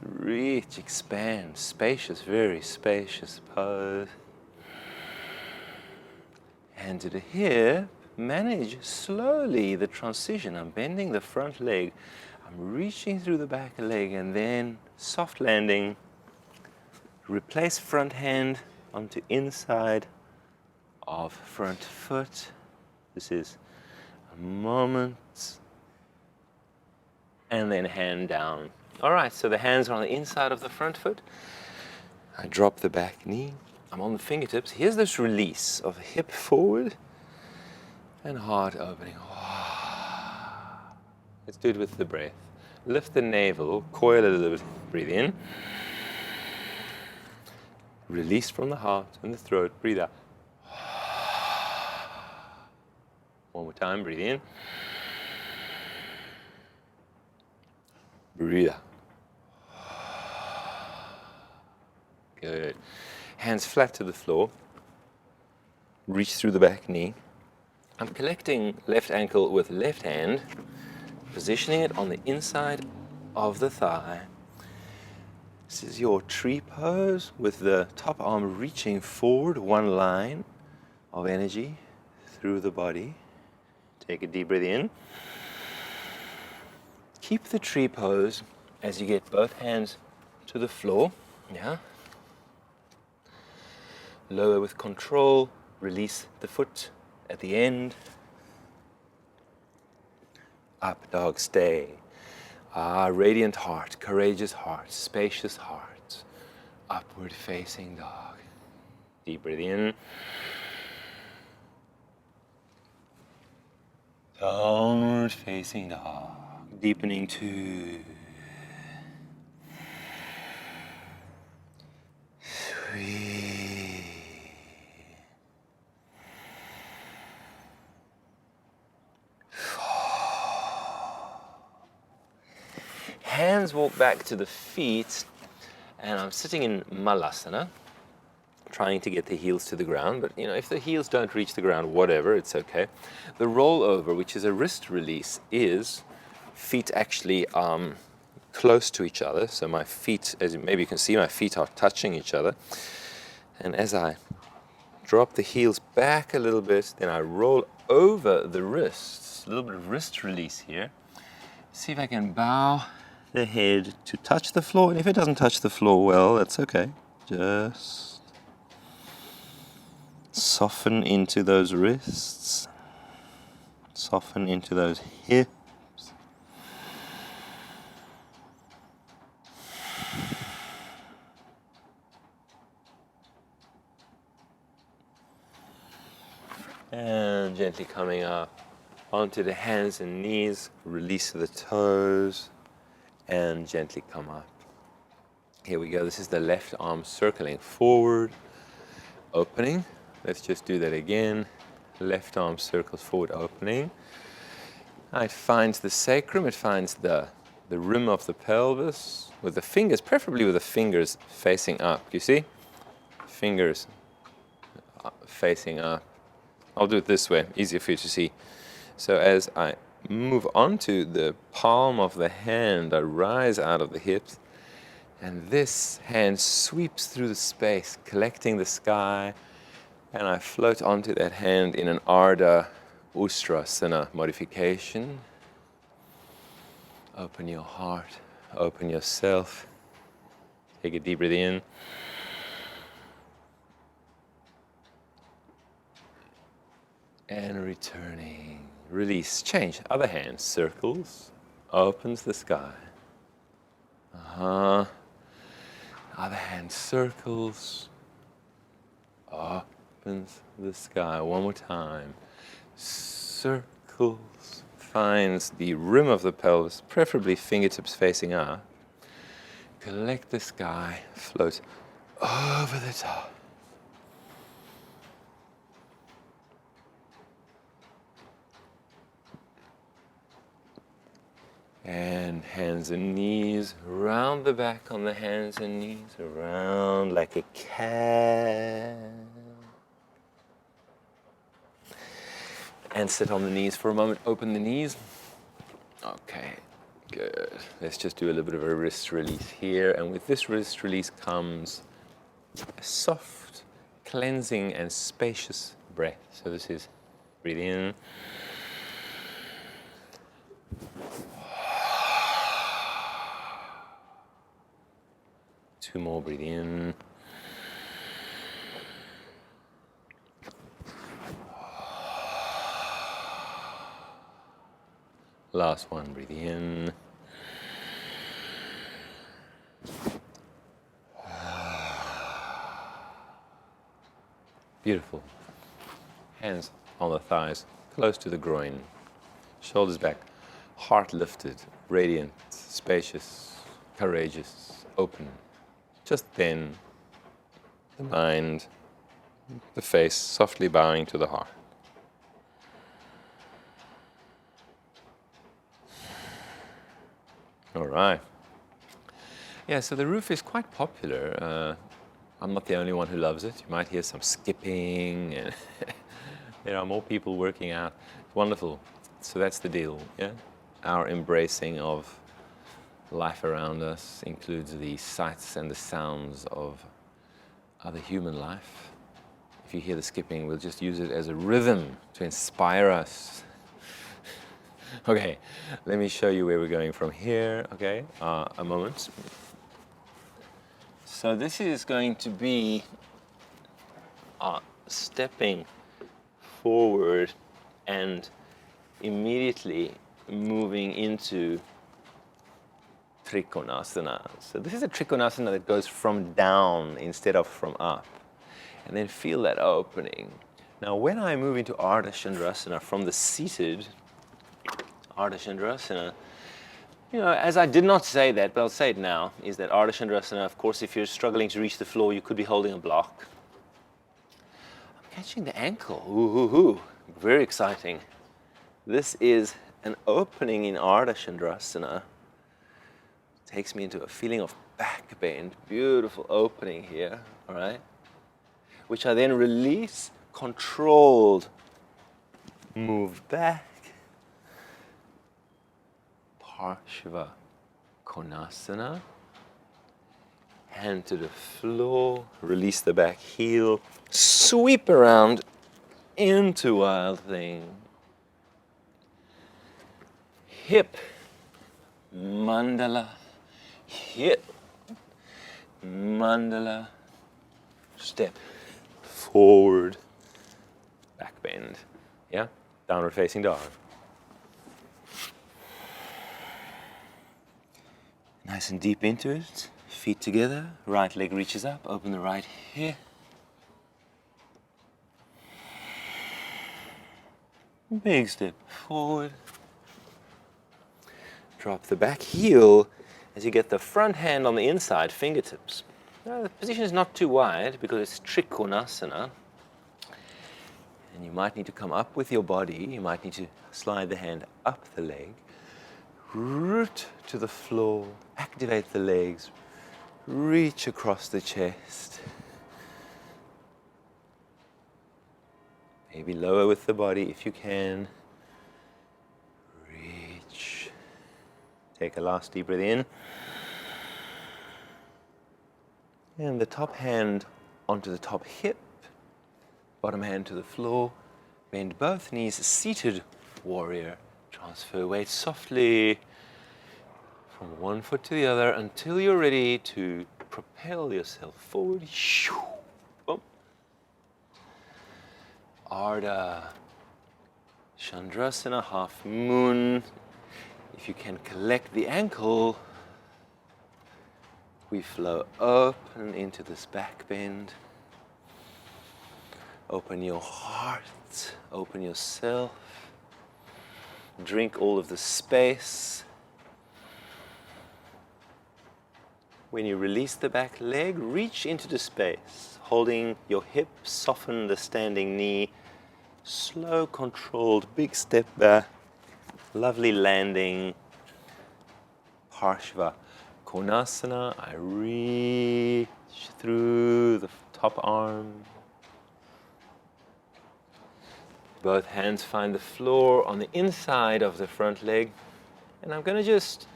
reach, expand, spacious, very spacious pose. Hand to the hip, manage slowly the transition. I'm bending the front leg, I'm reaching through the back leg, and then soft landing. Replace front hand onto inside of front foot. This is a moment. And then hand down. All right, so the hands are on the inside of the front foot. I drop the back knee. I'm on the fingertips. Here's this release of hip forward and heart opening. Let's do it with the breath. Lift the navel, coil a little bit, breathe in. Release from the heart and the throat, breathe out. One more time, breathe in. Breathe out. Good. Hands flat to the floor. Reach through the back knee. I'm collecting left ankle with left hand, positioning it on the inside of the thigh. This is your tree pose with the top arm reaching forward, one line of energy through the body. Take a deep breath in. Keep the tree pose as you get both hands to the floor. Yeah. Lower with control. Release the foot at the end. Up dog, stay. Radiant heart, courageous heart, spacious heart. Upward facing dog. Deep breath in. Downward facing dog. Deepening 2. 3. Hands walk back to the feet, and I'm sitting in Malasana, trying to get the heels to the ground, but if the heels don't reach the ground, whatever, it's okay. The rollover, which is a wrist release, is feet actually close to each other, so my feet, as maybe you can see, my feet are touching each other, and as I drop the heels back a little bit, then I roll over the wrists, a little bit of wrist release here. See if I can bow the head to touch the floor, and if it doesn't touch the floor, well, that's okay. Just soften into those wrists, soften into those hips. And gently coming up onto the hands and knees, release the toes, and gently come up. Here we go. This is the left arm circling forward, opening. Let's just do that again. Left arm circles forward, opening. It finds the sacrum, it finds the rim of the pelvis with the fingers, preferably with the fingers facing up. You see? Fingers facing up. I'll do it this way, easier for you to see. So as I move onto the palm of the hand, I rise out of the hips, and this hand sweeps through the space, collecting the sky, and I float onto that hand in an Ardha Chandrasana modification. Open your heart, open yourself. Take a deep breath in. And returning. Release, change. Other hand circles, opens the sky. Other hand circles, opens the sky. One more time. Circles, finds the rim of the pelvis, preferably fingertips facing up. Collect the sky, float over the top. And hands and knees, round the back on the hands and knees, around like a cat. And sit on the knees for a moment, open the knees. Okay, good. Let's just do a little bit of a wrist release here. And with this wrist release comes a soft, cleansing and spacious breath. So this is breathe in. Two more, breathe in. Last one, breathe in. Beautiful. Hands on the thighs, close to the groin. Shoulders back, heart lifted, radiant, spacious, courageous, open. Just then, the mind, the face softly bowing to the heart. All right. Yeah, so the roof is quite popular. I'm not the only one who loves it. You might hear some skipping, and there are more people working out. It's wonderful. So that's the deal, yeah? Our embracing of life around us includes the sights and the sounds of other human life. If you hear the skipping, we'll just use it as a rhythm to inspire us. Okay, let me show you where we're going from here, okay? A moment. So this is going to be stepping forward and immediately moving into Trikonasana. So this is a Trikonasana that goes from down instead of from up. And then feel that opening. Now when I move into Ardha Chandrasana from the seated Ardha Chandrasana, you know, as I did not say that, but I'll say it now, is that Ardha Chandrasana, of course, if you're struggling to reach the floor, you could be holding a block. I'm catching the ankle. Ooh, ooh, ooh. Very exciting. This is an opening in Ardha Chandrasana. Takes me into a feeling of back bend. Beautiful opening here, all right? Which I then release, controlled, move back. Shiva Konasana. Hand to the floor, release the back heel, sweep around into Wild Thing. Hip, Mandala, hip, Mandala, step, forward, back bend, yeah? Downward facing dog. Nice and deep into it, feet together, right leg reaches up, open the right hip. Big step forward. Drop the back heel as you get the front hand on the inside, fingertips. Now, the position is not too wide because it's Trikonasana. And you might need to come up with your body. You might need to slide the hand up the leg. Root to the floor. Activate the legs. Reach across the chest. Maybe lower with the body if you can. Reach. Take a last deep breath in. And the top hand onto the top hip. Bottom hand to the floor. Bend both knees. Seated warrior. Transfer weight softly from one foot to the other until you're ready to propel yourself forward. Boom. Ardha Chandrasana, half moon. If you can collect the ankle, we flow open into this back bend. Open your heart, open yourself. Drink all of the space. When you release the back leg, reach into the space, holding your hip, soften the standing knee. Slow, controlled, big step back. Lovely landing. Parshva Konasana. I reach through the top arm. Both hands find the floor on the inside of the front leg. And I'm going to it's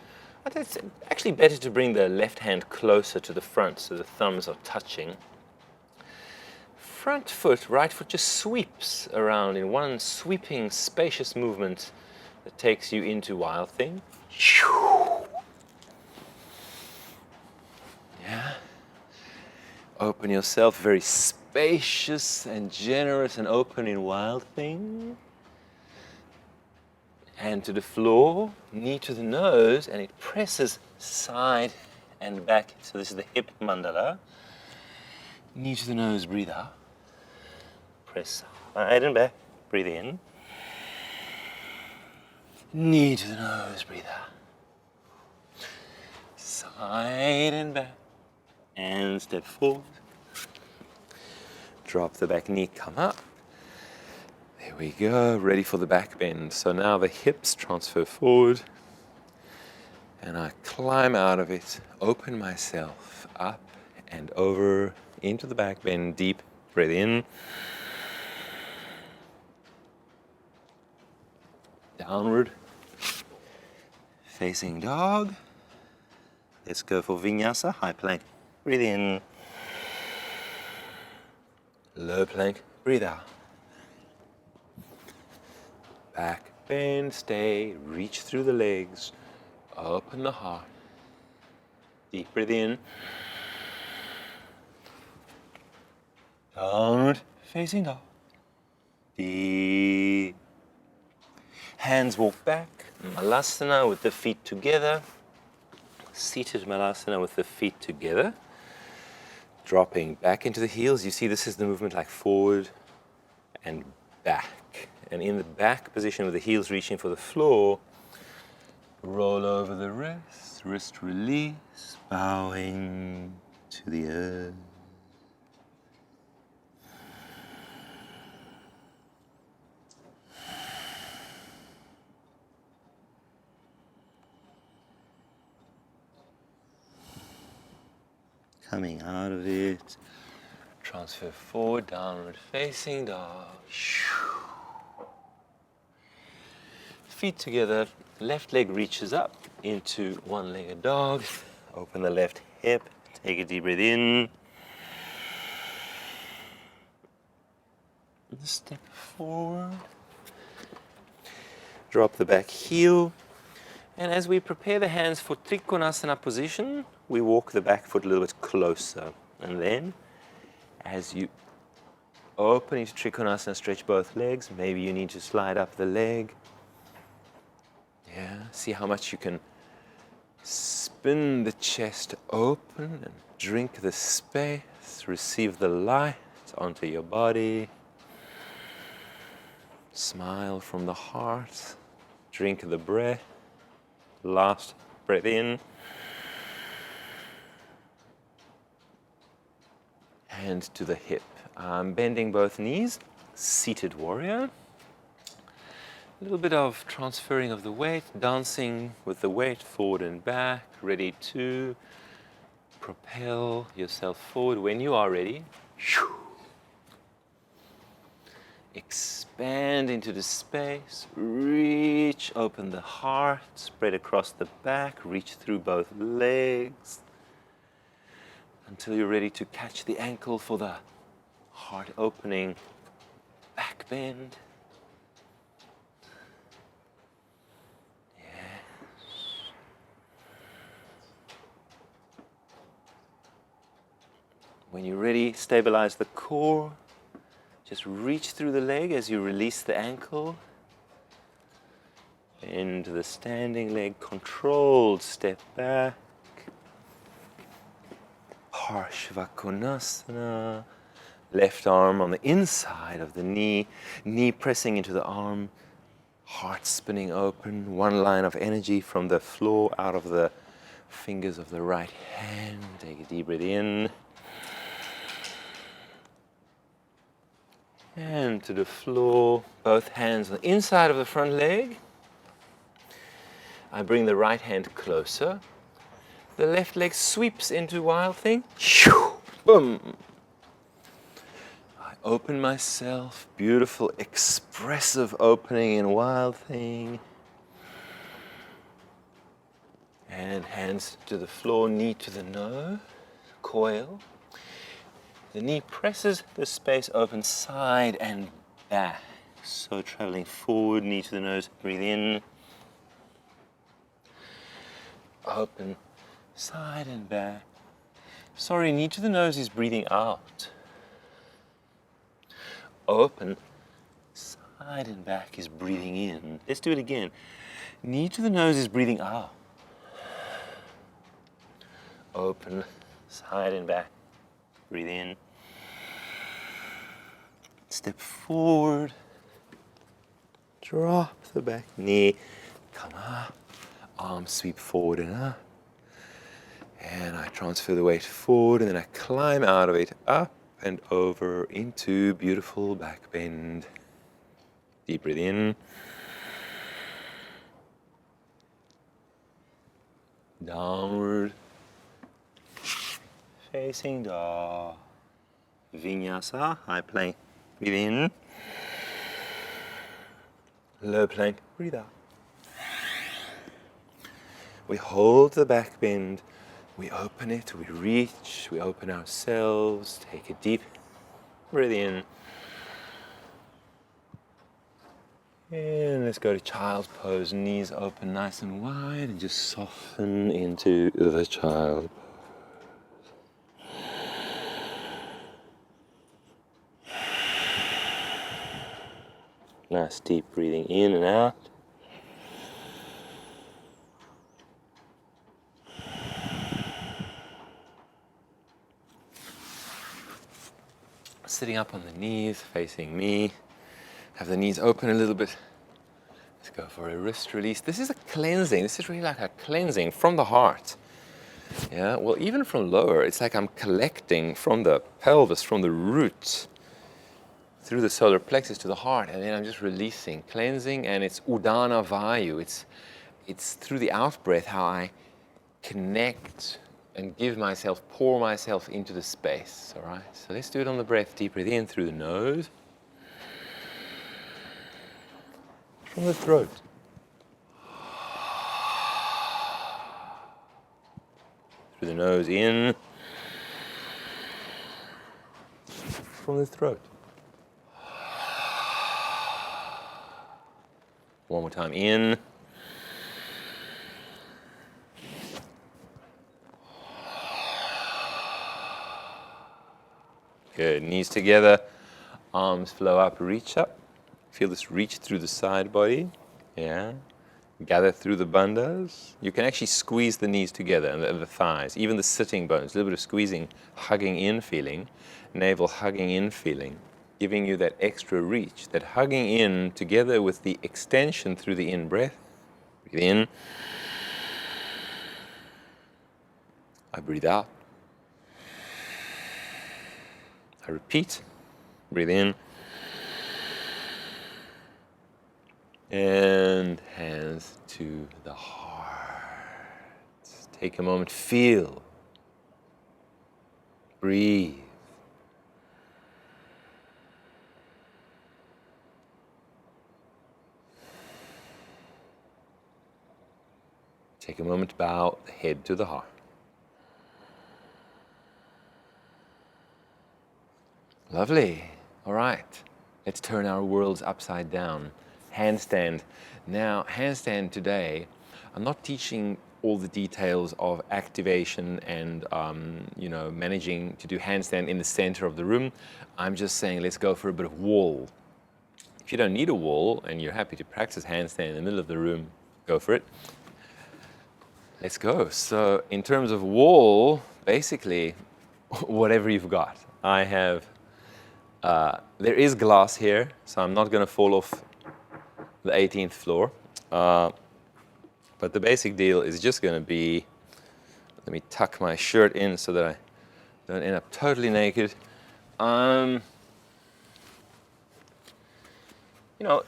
actually better to bring the left hand closer to the front so the thumbs are touching. Front foot, right foot just sweeps around in one sweeping, spacious movement that takes you into Wild Thing. Yeah. Open yourself, very spacious and generous and open in Wild Thing. Hand to the floor, knee to the nose, and it presses side and back. So this is the hip mandala. Knee to the nose, breathe out. Press side and back, breathe in. Knee to the nose, breathe out. Side and back. And step forward. Drop the back knee, come up. There we go, ready for the back bend. So now the hips transfer forward. And I climb out of it, open myself up and over into the back bend. Deep breath in. Downward. Facing dog. Let's go for Vinyasa, high plank. Breathe in. Low plank, breathe out. Back bend, stay, reach through the legs, open the heart. Deep breath in. Downward facing dog. Deep. Hands walk back. Malasana with the feet together. Seated Malasana with the feet together. Dropping back into the heels. You see this is the movement like forward and back. And in the back position with the heels reaching for the floor, roll over the wrist release, bowing to the earth. Coming out of it, transfer forward, downward facing dog. Feet together, left leg reaches up into one-legged dog. Open the left hip, take a deep breath in. Step forward. Drop the back heel. And as we prepare the hands for Trikonasana position, we walk the back foot a little bit closer. And then, as you open into Trikonasana, stretch both legs. Maybe you need to slide up the leg. Yeah, see how much you can spin the chest open and drink the space, receive the light onto your body. Smile from the heart. Drink the breath. Last breath in. Hand to the hip. I'm bending both knees. Seated warrior. A little bit of transferring of the weight, dancing with the weight forward and back, ready to propel yourself forward when you are ready. Expand into the space, reach, open the heart, spread across the back, reach through both legs until you're ready to catch the ankle for the heart opening back bend. When you're ready, stabilize the core. Just reach through the leg as you release the ankle. Into the standing leg, controlled step back. Parshvakonasana. Left arm on the inside of the knee, knee pressing into the arm, heart spinning open. One line of energy from the floor out of the fingers of the right hand. Take a deep breath in. And to the floor, both hands on the inside of the front leg. I bring the right hand closer. The left leg sweeps into Wild Thing. Boom. I open myself. Beautiful, expressive opening in Wild Thing. And hands to the floor, knee to the nose. Coil. The knee presses the space open side and back. So traveling forward, knee to the nose, breathe in. Open side and back. Sorry, knee to the nose is breathing out. Open side and back is breathing in. Let's do it again. Knee to the nose is breathing out. Open side and back. Breathe in. Step forward. Drop the back knee. Come up. Arms sweep forward and up. And I transfer the weight forward and then I climb out of it, up and over into beautiful back bend. Deep breath in. Downward. Facing dog. Vinyasa, high plank. Breathe in. Low plank. Breathe out. We hold the back bend. We open it. We reach. We open ourselves. Take a deep breath in. And let's go to child's pose. Knees open nice and wide and just soften into the child. Nice deep breathing in and out. Sitting up on the knees, facing me. Have the knees open a little bit. Let's go for a wrist release. This is a cleansing. This is really like a cleansing from the heart. Yeah, well, even from lower, it's like I'm collecting from the pelvis, from the root, through the solar plexus to the heart, and then I'm just releasing, cleansing, and it's Udana Vayu. It's through the out breath how I connect and give myself, pour myself into the space, all right? So let's do it on the breath. Deep breath in through the nose. From the throat. Through the nose in. From the throat. One more time in. Good, knees together, arms flow up, reach up. Feel this reach through the side body, yeah. Gather through the bandhas. You can actually squeeze the knees together and the thighs, even the sitting bones, a little bit of squeezing, hugging in feeling, navel hugging in feeling. giving you that extra reach, that hugging in together with the extension through the in-breath. Breathe in. I breathe out. I repeat. Breathe in. And hands to the heart. Take a moment, feel. Breathe. Take a moment to bow the head to the heart. Lovely. All right. Let's turn our worlds upside down. Handstand. Now, handstand today, I'm not teaching all the details of activation and managing to do handstand in the center of the room. I'm just saying let's go for a bit of wall. If you don't need a wall and you're happy to practice handstand in the middle of the room, go for it. Let's go. So in terms of wall, basically, whatever you've got. I have, there is glass here, so I'm not going to fall off the 18th floor. But the basic deal is just going to be, let me tuck my shirt in so that I don't end up totally naked.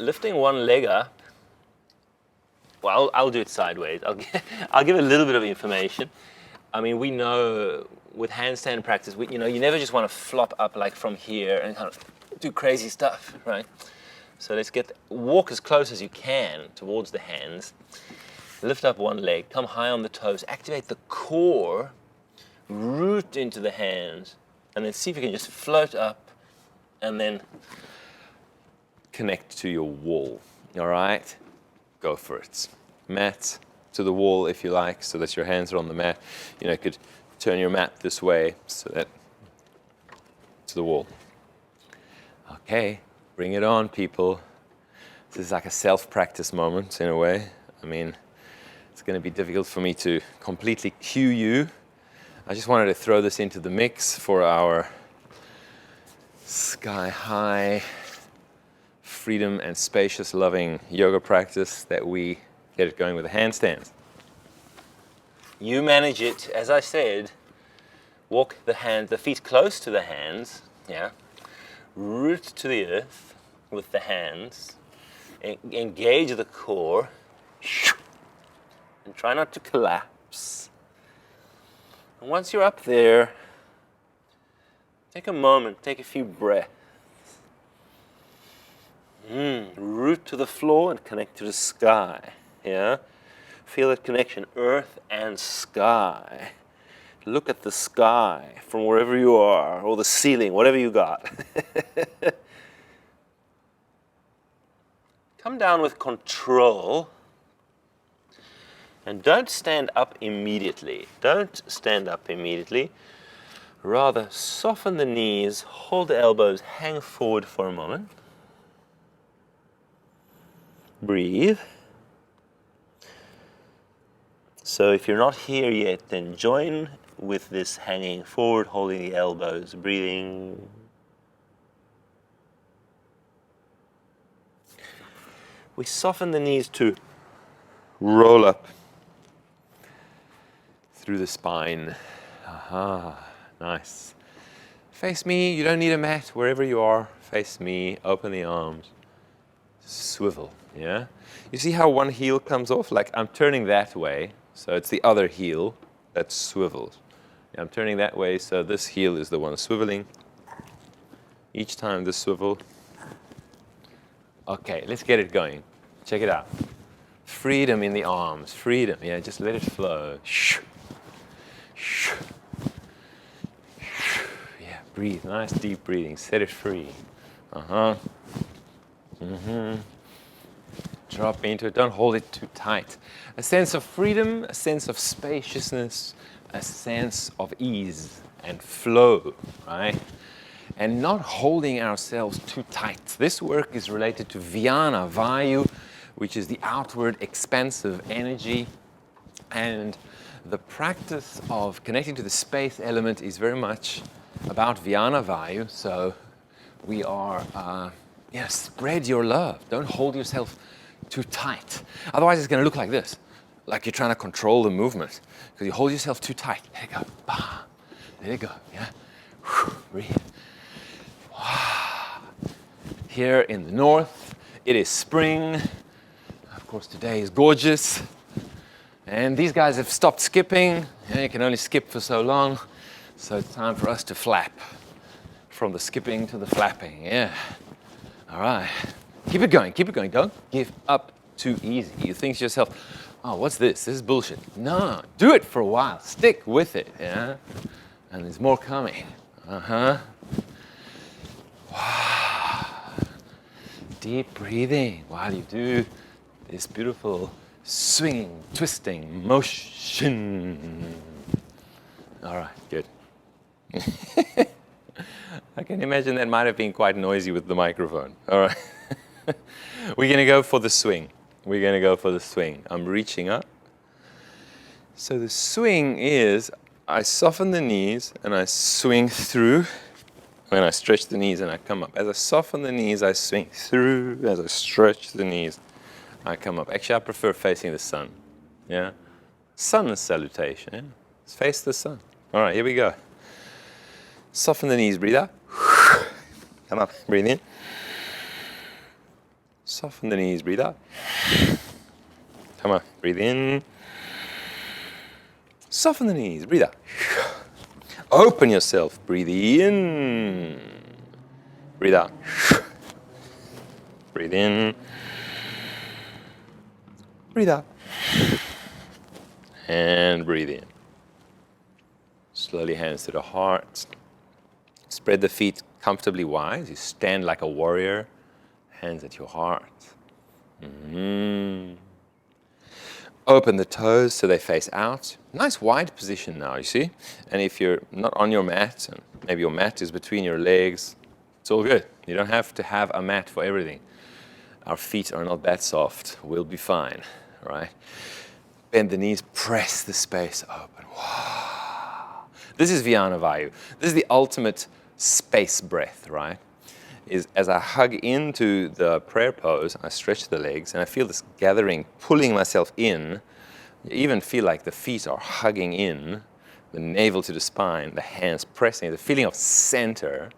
Lifting one leg up. Well, I'll do it sideways. I'll give a little bit of information. I mean, we know with handstand practice, you never just want to flop up like from here and kind of do crazy stuff, right? So let's walk as close as you can towards the hands. Lift up one leg, come high on the toes, activate the core, root into the hands, and then see if you can just float up and then connect to your wall, all right? Go for it. Mat to the wall if you like, so that your hands are on the mat. You could turn your mat this way so that to the wall. Okay, bring it on, people. This is like a self-practice moment in a way. I mean, it's going to be difficult for me to completely cue you. I just wanted to throw this into the mix for our sky-high, freedom and spacious loving yoga practice that we get it going with the handstands. You manage it, as I said, walk the feet close to the hands, yeah. Root to the earth with the hands, engage the core, and try not to collapse. And once you're up there, take a moment, take a few breaths. Root to the floor and connect to the sky. Yeah, feel that connection, earth and sky. Look at the sky from wherever you are, or the ceiling, whatever you got. Come down with control, and don't stand up immediately. Don't stand up immediately. Rather, soften the knees, hold the elbows, hang forward for a moment. Breathe. So if you're not here yet, then join with this hanging forward, holding the elbows, breathing. We soften the knees to roll up through the spine. Aha, nice. Face me, you don't need a mat, wherever you are, face me, open the arms, swivel, yeah? You see how one heel comes off? Like I'm turning that way, so it's the other heel that swivels. I'm turning that way, so this heel is the one swiveling. Each time this swivel. Okay, let's get it going. Check it out. Freedom in the arms, freedom, yeah, just let it flow. Yeah, breathe, nice deep breathing, set it free. Drop into it, don't hold it too tight. A sense of freedom, a sense of spaciousness, a sense of ease and flow, right? And not holding ourselves too tight. This work is related to Vyana, Vayu, which is the outward expansive energy. And the practice of connecting to the space element is very much about Vyana, Vayu. So we are, spread your love. Don't hold yourself too tight. Otherwise, it's going to look like this, like you're trying to control the movement, because you hold yourself too tight. There you go. Bah. There you go. Yeah. Breathe. Here in the north, it is spring. Of course, today is gorgeous. And these guys have stopped skipping. Yeah, you can only skip for so long. So it's time for us to flap. From the skipping to the flapping. Yeah. All right. Keep it going. Keep it going. Don't give up too easy. You think to yourself, oh, what's this? This is bullshit. No. Do it for a while. Stick with it. Yeah. And there's more coming. Uh-huh. Wow. Deep breathing while you do this beautiful swinging, twisting motion. All right, good. I can imagine that might have been quite noisy with the microphone. All right. We're going to go for the swing. We're going to go for the swing. I'm reaching up. So the swing is, I soften the knees and I swing through. When I stretch the knees and I come up. As I soften the knees, I swing through. As I stretch the knees, I come up. Actually, I prefer facing the sun. Yeah? Sun salutation. Yeah? Let's face the sun. All right, here we go. Soften the knees, breathe out. Come up, breathe in. Soften the knees, breathe out. Come on, breathe in. Soften the knees, breathe out. Open yourself, breathe in. Breathe out. Breathe in. Breathe out. And breathe in. Slowly hands to the heart. Spread the feet comfortably wide. You stand like a warrior. Hands at your heart. Mm-hmm. Open the toes so they face out. Nice wide position now, you see? And if you're not on your mat, and maybe your mat is between your legs, it's all good. You don't have to have a mat for everything. Our feet are not that soft. We'll be fine, right? Bend the knees, press the space open. Wow. This is Vyana Vayu. This is the ultimate space breath, right? Is as I hug into the prayer pose, I stretch the legs, and I feel this gathering, pulling myself in. You even feel like the feet are hugging in, the navel to the spine, the hands pressing, the feeling of center.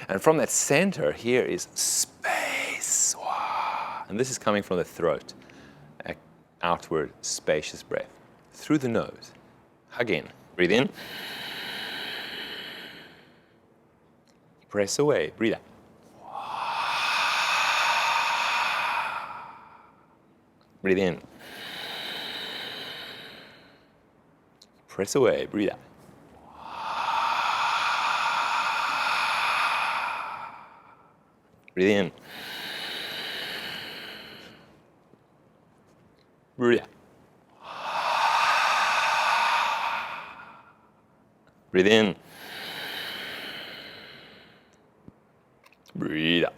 And from that center, here is space. Wow. And this is coming from the throat. An outward, spacious breath. Through the nose. Hug in. Breathe in. Press away. Breathe out. Breathe in. Press away. Breathe out. Breathe in. Breathe out. Breathe in. Breathe out.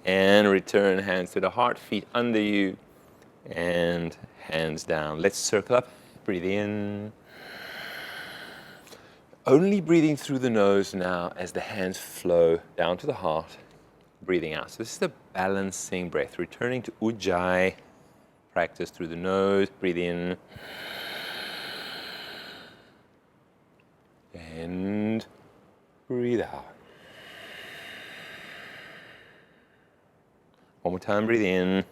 And return hands to the heart, feet under you, and hands down. Let's circle up. Breathe in. Only breathing through the nose now as the hands flow down to the heart. Breathing out. So this is the balancing breath. Returning to Ujjayi. Practice through the nose. Breathe in. And breathe out. One more time, breathe in.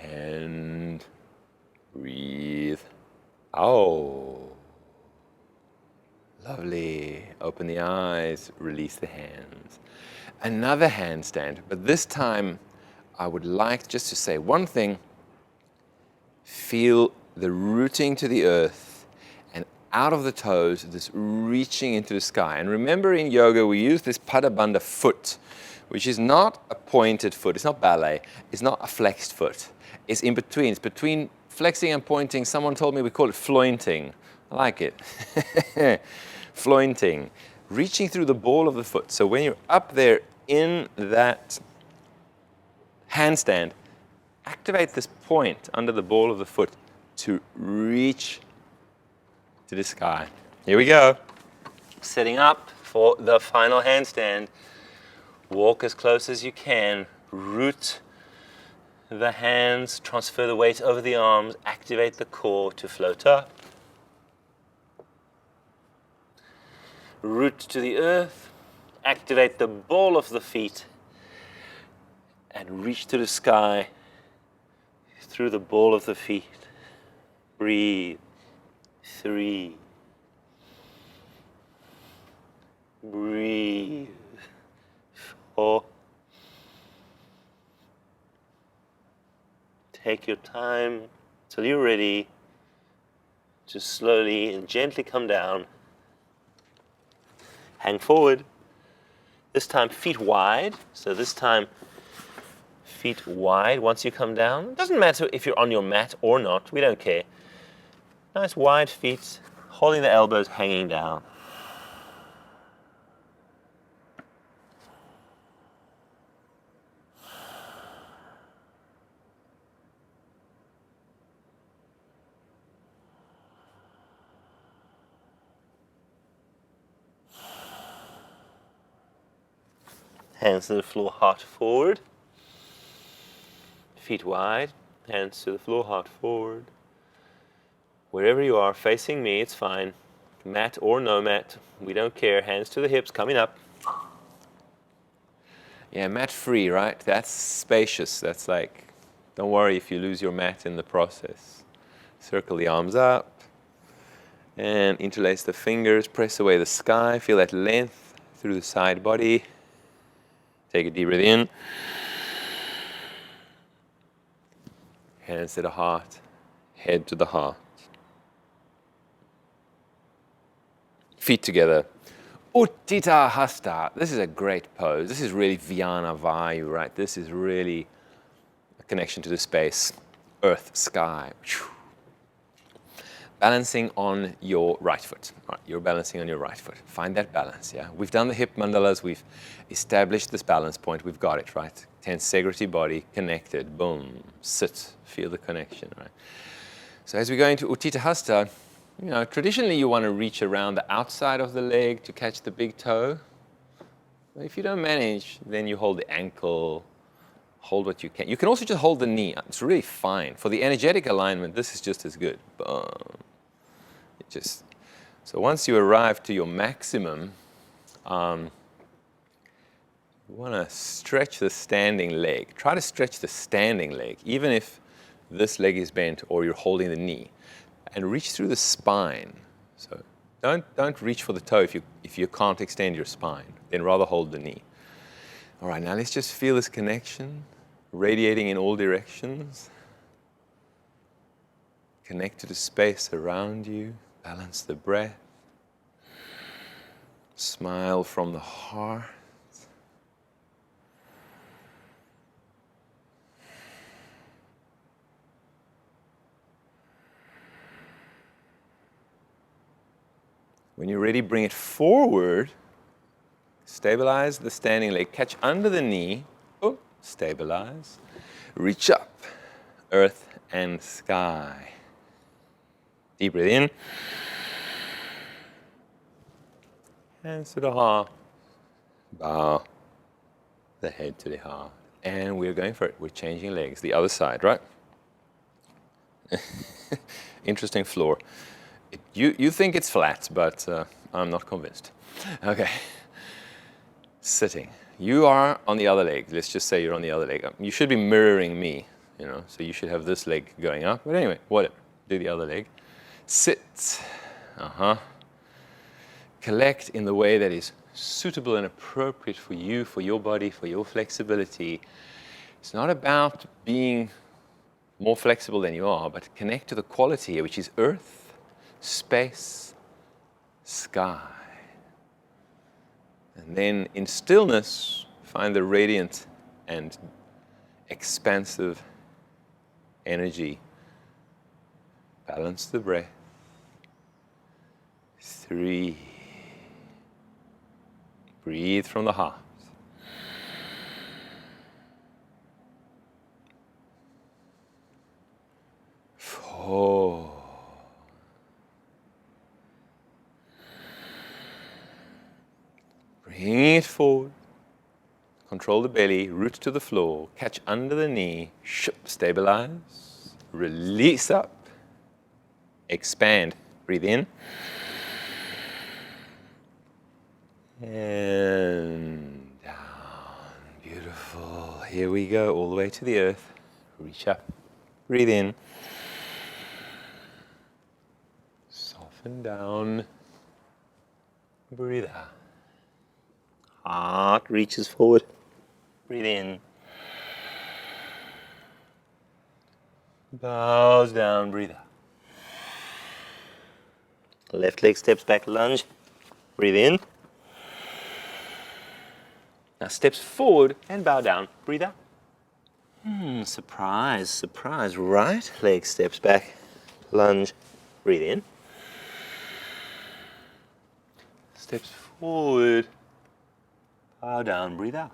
And breathe out. Lovely. Open the eyes, release the hands. Another handstand, but this time I would like just to say one thing. Feel the rooting to the earth. Out of the toes, this reaching into the sky. And remember in yoga, we use this Padabandha foot, which is not a pointed foot. It's not ballet. It's not a flexed foot. It's in between. It's between flexing and pointing. Someone told me we call it flointing. I like it. Flointing. Reaching through the ball of the foot. So when you're up there in that handstand, activate this point under the ball of the foot. to reach to the sky. Here we go. Sitting up for the final handstand. Walk as close as you can. Root the hands, transfer the weight over the arms, activate the core to float up. Root to the earth, activate the ball of the feet, and reach to the sky through the ball of the feet. Breathe. 3. Breathe. 4. Take your time till you're ready to slowly and gently come down. Hang forward. This time feet wide. So this time feet wide once you come down. It doesn't matter if you're on your mat or not. We don't care. Nice wide feet, holding the elbows hanging down. Hands to the floor, heart forward. Feet wide, hands to the floor, heart forward. Wherever you are, facing me, it's fine. Mat or no mat, we don't care. Hands to the hips, coming up. Yeah, mat free, right? That's spacious. That's like, don't worry if you lose your mat in the process. Circle the arms up and interlace the fingers, press away the sky, feel that length through the side body. Take a deep breath in. Hands to the heart, head to the heart. Feet together. Uttita Hasta. This is a great pose. This is really Vyana Vayu, right? This is really a connection to the space, earth, sky. Balancing on your right foot. Right, you're balancing on your right foot. Find that balance, yeah? We've done the hip mandalas. We've established this balance point. We've got it, right? Tensegrity body, connected, boom, sit, feel the connection, right? So as we go into Uttita Hasta, you know, traditionally you want to reach around the outside of the leg to catch the big toe. If you don't manage, then you hold the ankle, hold what you can. You can also just hold the knee. It's really fine. For the energetic alignment, this is just as good. Boom. So once you arrive to your maximum, you want to stretch the standing leg. Try to stretch the standing leg, even if this leg is bent or you're holding the knee. And reach through the spine. So don't reach for the toe if you can't extend your spine. Then rather hold the knee. All right, now let's just feel this connection radiating in all directions. Connect to the space around you. Balance the breath. Smile from the heart. When you're ready, bring it forward. Stabilize the standing leg. Catch under the knee. Oh, stabilize. Reach up. Earth and sky. Deep breath in. Hands to the heart. Bow the head to the heart. And we're going for it. We're changing legs. The other side, right? Interesting floor. You think it's flat, but I'm not convinced. Okay. Sitting. You are on the other leg. Let's just say you're on the other leg. You should be mirroring me, you know, so you should have this leg going up. But anyway, whatever. Do the other leg. Sit. Collect in the way that is suitable and appropriate for you, for your body, for your flexibility. It's not about being more flexible than you are, but connect to the quality here, which is earth, space, sky. And then in stillness, find the radiant and expansive energy. Balance the breath. 3. Breathe from the heart. 4. bring it forward. Control the belly, roots to the floor, catch under the knee, stabilize, release up, expand, breathe in, and down, beautiful, here we go, all the way to the earth, reach up, breathe in, soften down, breathe out, heart reaches forward, breathe in, bows down, breathe out. Left leg steps back, lunge, breathe in. Now steps forward and bow down, breathe out. Surprise, surprise. Right leg steps back, lunge, breathe in. Steps forward, bow down, breathe out.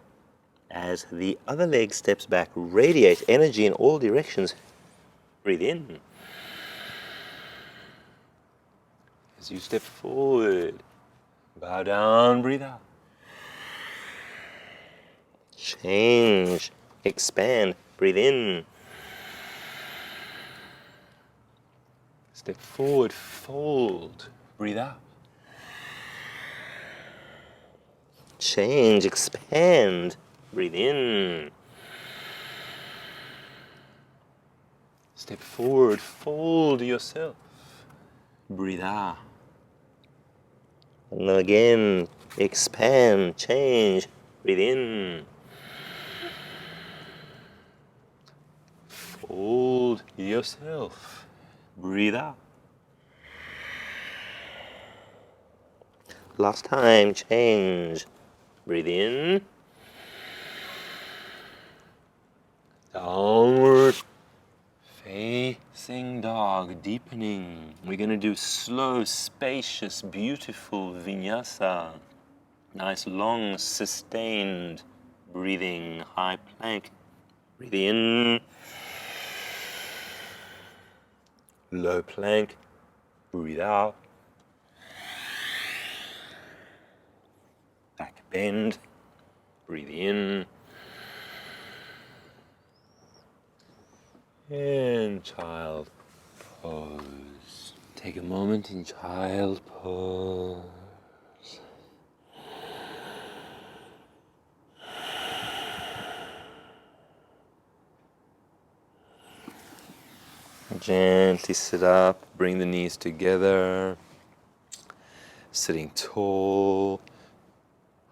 As the other leg steps back, radiate energy in all directions. Breathe in. As you step forward, bow down, breathe out. Change, expand, breathe in. Step forward, fold, breathe out. Change, expand, breathe in. Step forward, fold yourself, breathe out. And again, expand, change, breathe in. Fold yourself, breathe out. Last time, change, breathe in. Downward facing dog, deepening. We're going to do slow, spacious, beautiful vinyasa. Nice, long, sustained breathing, high plank. Breathe in. Low plank. Breathe out. Back bend. Breathe in. And child pose. Take a moment in child pose. Gently sit up, bring the knees together, sitting tall,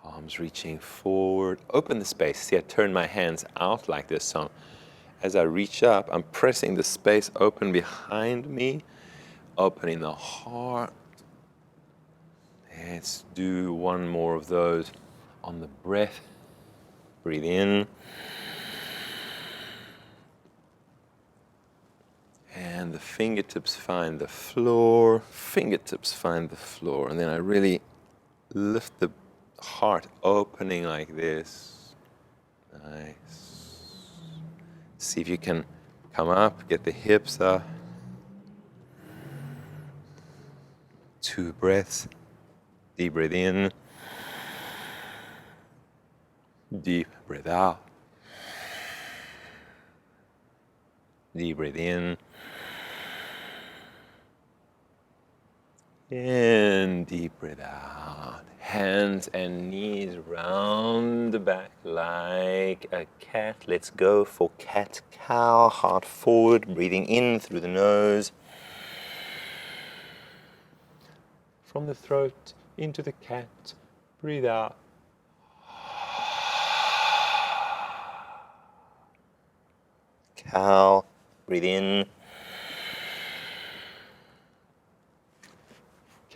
arms reaching forward, open the space. See, I turn my hands out like this, so as I reach up, I'm pressing the space open behind me, opening the heart. Let's do one more of those on the breath. Breathe in. And the fingertips find the floor, fingertips find the floor. And then I really lift the heart opening like this. Nice. See if you can come up, get the hips up. 2 breaths. Deep breath in. Deep breath out. Deep breath in. And deep breath out. Hands and knees round the back like a cat. Let's go for cat-cow. Heart forward, breathing in through the nose. From the throat into the cat. Breathe out. Cow. Breathe in.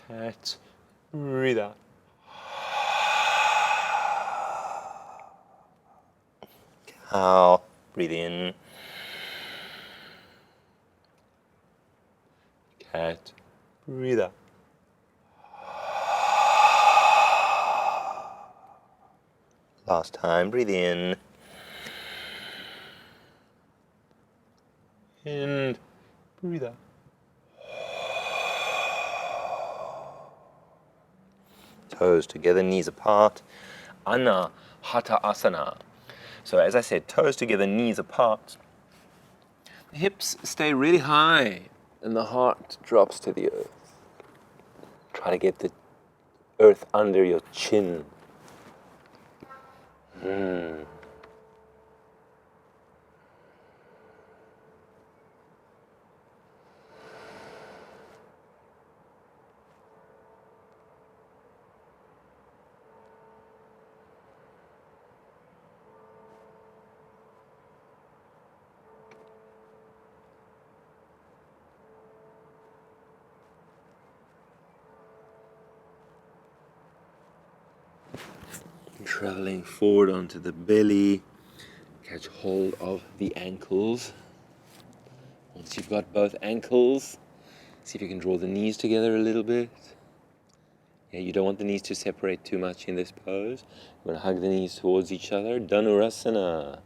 Cat. Breathe out. Cow. Breathe in. Cat. Breathe out. Last time, breathe in. And breathe out. Toes together, knees apart. Anahata Asana. So as I said, toes together, knees apart. The hips stay really high and the heart drops to the earth. Try to get the earth under your chin. Traveling forward onto the belly, catch hold of the ankles. Once you've got both ankles, see if you can draw the knees together a little bit. Yeah, you don't want the knees to separate too much in this pose. You want to hug the knees towards each other. Dhanurasana,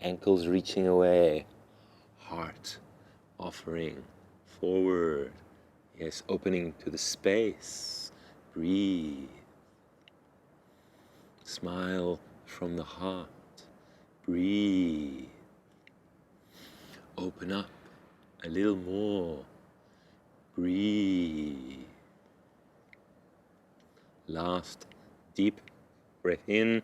ankles reaching away, heart offering forward. Yes, opening to the space. Breathe. Smile from the heart. Breathe. Open up a little more. Breathe. Last deep breath in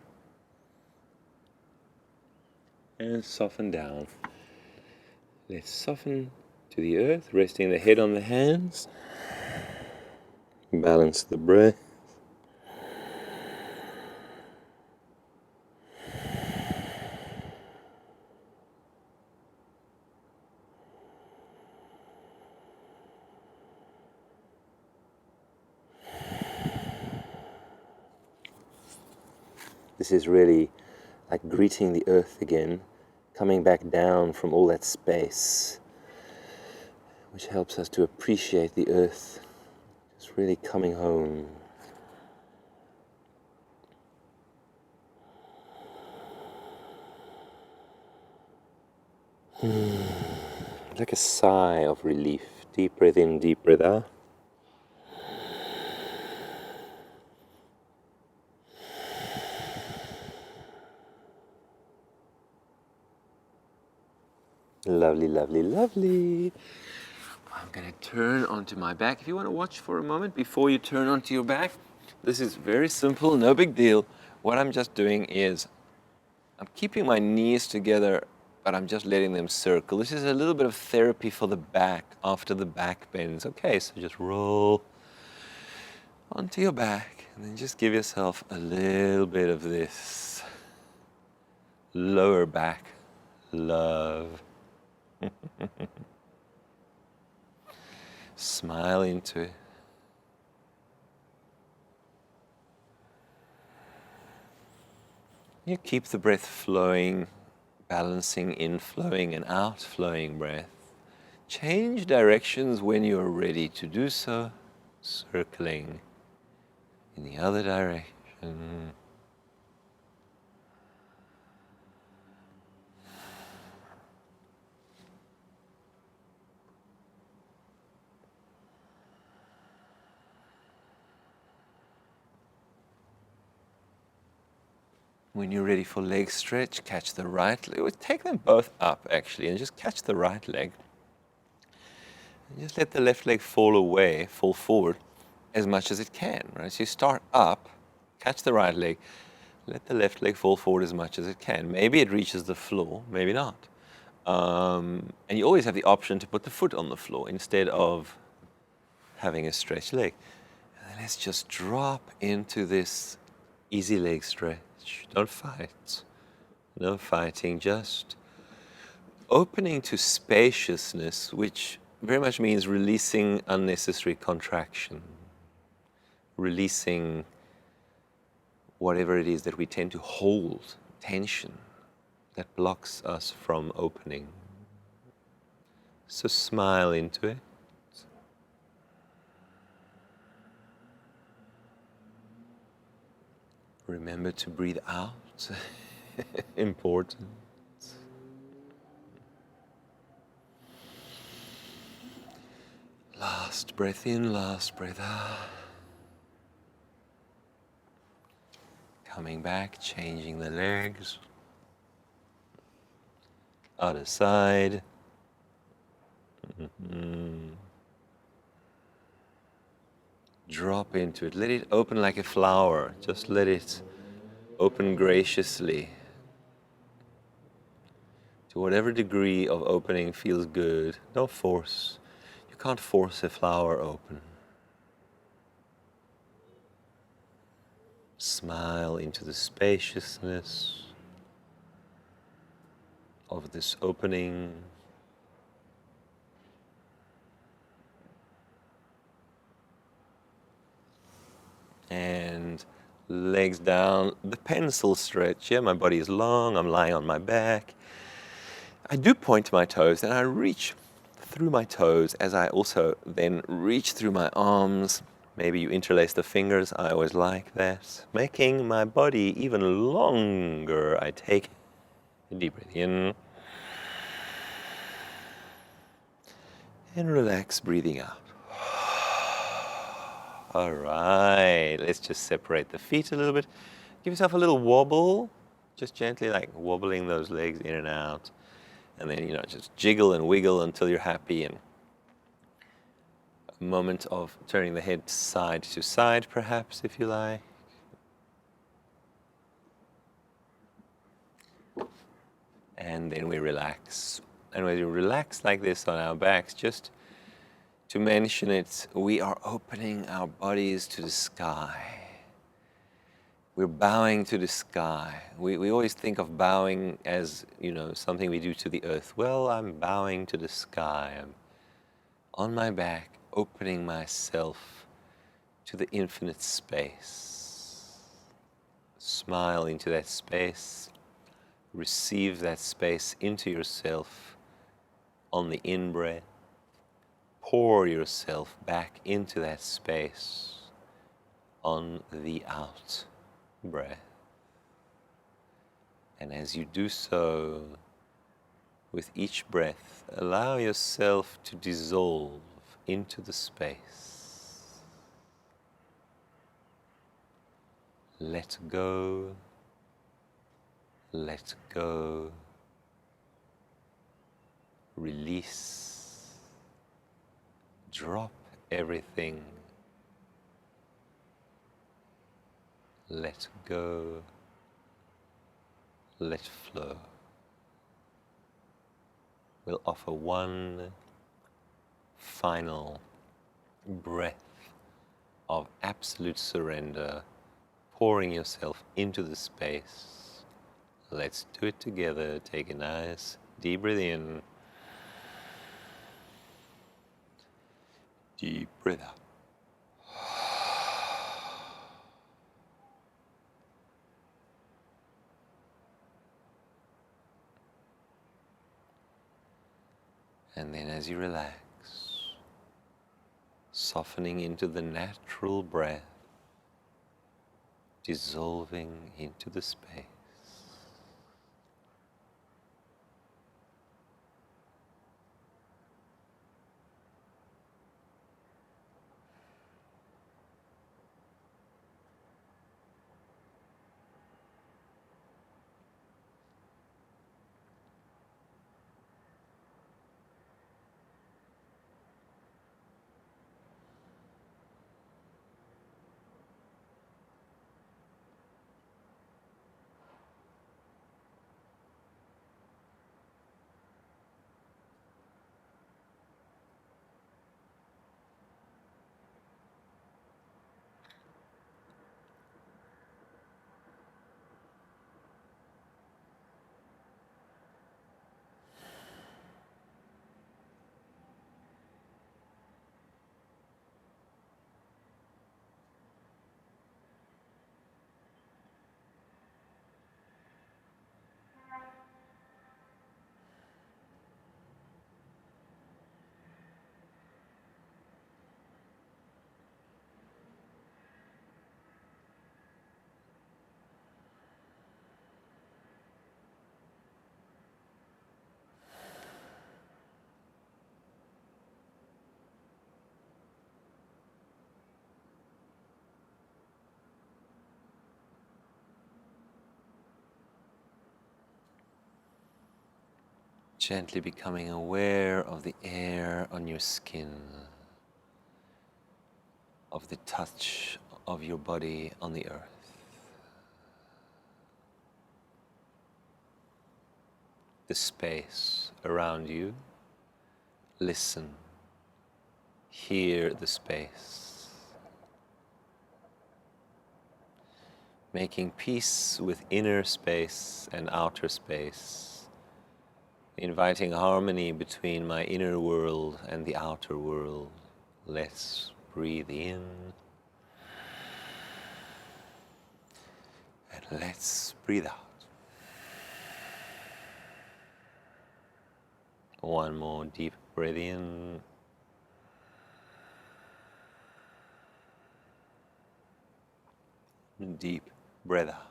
and soften down. Let's soften to the earth, resting the head on the hands. Balance the breath. This is really like greeting the earth again, coming back down from all that space, which helps us to appreciate the earth, just really coming home. Like a sigh of relief. Deep breath in, deep breath out. Lovely, lovely, lovely. I'm going to turn onto my back. If you want to watch for a moment before you turn onto your back, this is very simple, no big deal. What I'm just doing is I'm keeping my knees together, but I'm just letting them circle. This is a little bit of therapy for the back after the back bends. Okay, so just roll onto your back and then just give yourself a little bit of this lower back love. Smile into it. You keep the breath flowing, balancing inflowing and outflowing breath. Change directions when you're ready to do so, circling in the other direction. When you're ready for leg stretch, catch the right leg. Take them both up actually and just catch the right leg. And just let the left leg fall away, fall forward as much as it can, right? So you start up, catch the right leg, let the left leg fall forward as much as it can. Maybe it reaches the floor, maybe not. And you always have the option to put the foot on the floor instead of having a stretched leg. And then let's just drop into this easy leg stretch. Don't fight. No fighting, just opening to spaciousness, which very much means releasing unnecessary contraction, releasing whatever it is that we tend to hold, tension, that blocks us from opening. So smile into it. Remember to breathe out. Important. Last breath in, last breath out. Coming back, changing the legs. Other side. Drop into it. Let it open like a flower. Just let it open graciously. To whatever degree of opening feels good. No force. You can't force a flower open. Smile into the spaciousness of this opening. And legs down, the pencil stretch. Yeah, my body is long, I'm lying on my back. I do point to my toes and I reach through my toes as I also then reach through my arms. Maybe you interlace the fingers, I always like that. Making my body even longer. I take a deep breath in. And relax, breathing out. All right, let's just separate the feet a little bit. Give yourself a little wobble, just gently like wobbling those legs in and out. And then, just jiggle and wiggle until you're happy. And a moment of turning the head side to side, perhaps, if you like. And then we relax. And when you relax like this on our backs, just to mention it, we are opening our bodies to the sky. We're bowing to the sky. We always think of bowing as, something we do to the earth. Well, I'm bowing to the sky. I'm on my back, opening myself to the infinite space. Smile into that space. Receive that space into yourself on the in-breath. Pour yourself back into that space on the out-breath. And as you do so, with each breath, allow yourself to dissolve into the space. Let go, let go, release, drop everything, let go, let flow. We'll offer one final breath of absolute surrender, pouring yourself into the space. Let's do it together. Take a nice deep breath in. Deep breath out. And then as you relax, softening into the natural breath, dissolving into the space. Gently becoming aware of the air on your skin, of the touch of your body on the earth. The space around you. Listen. Hear the space. Making peace with inner space and outer space. Inviting harmony between my inner world and the outer world. Let's breathe in. And let's breathe out. One more deep breath in. Deep breath out.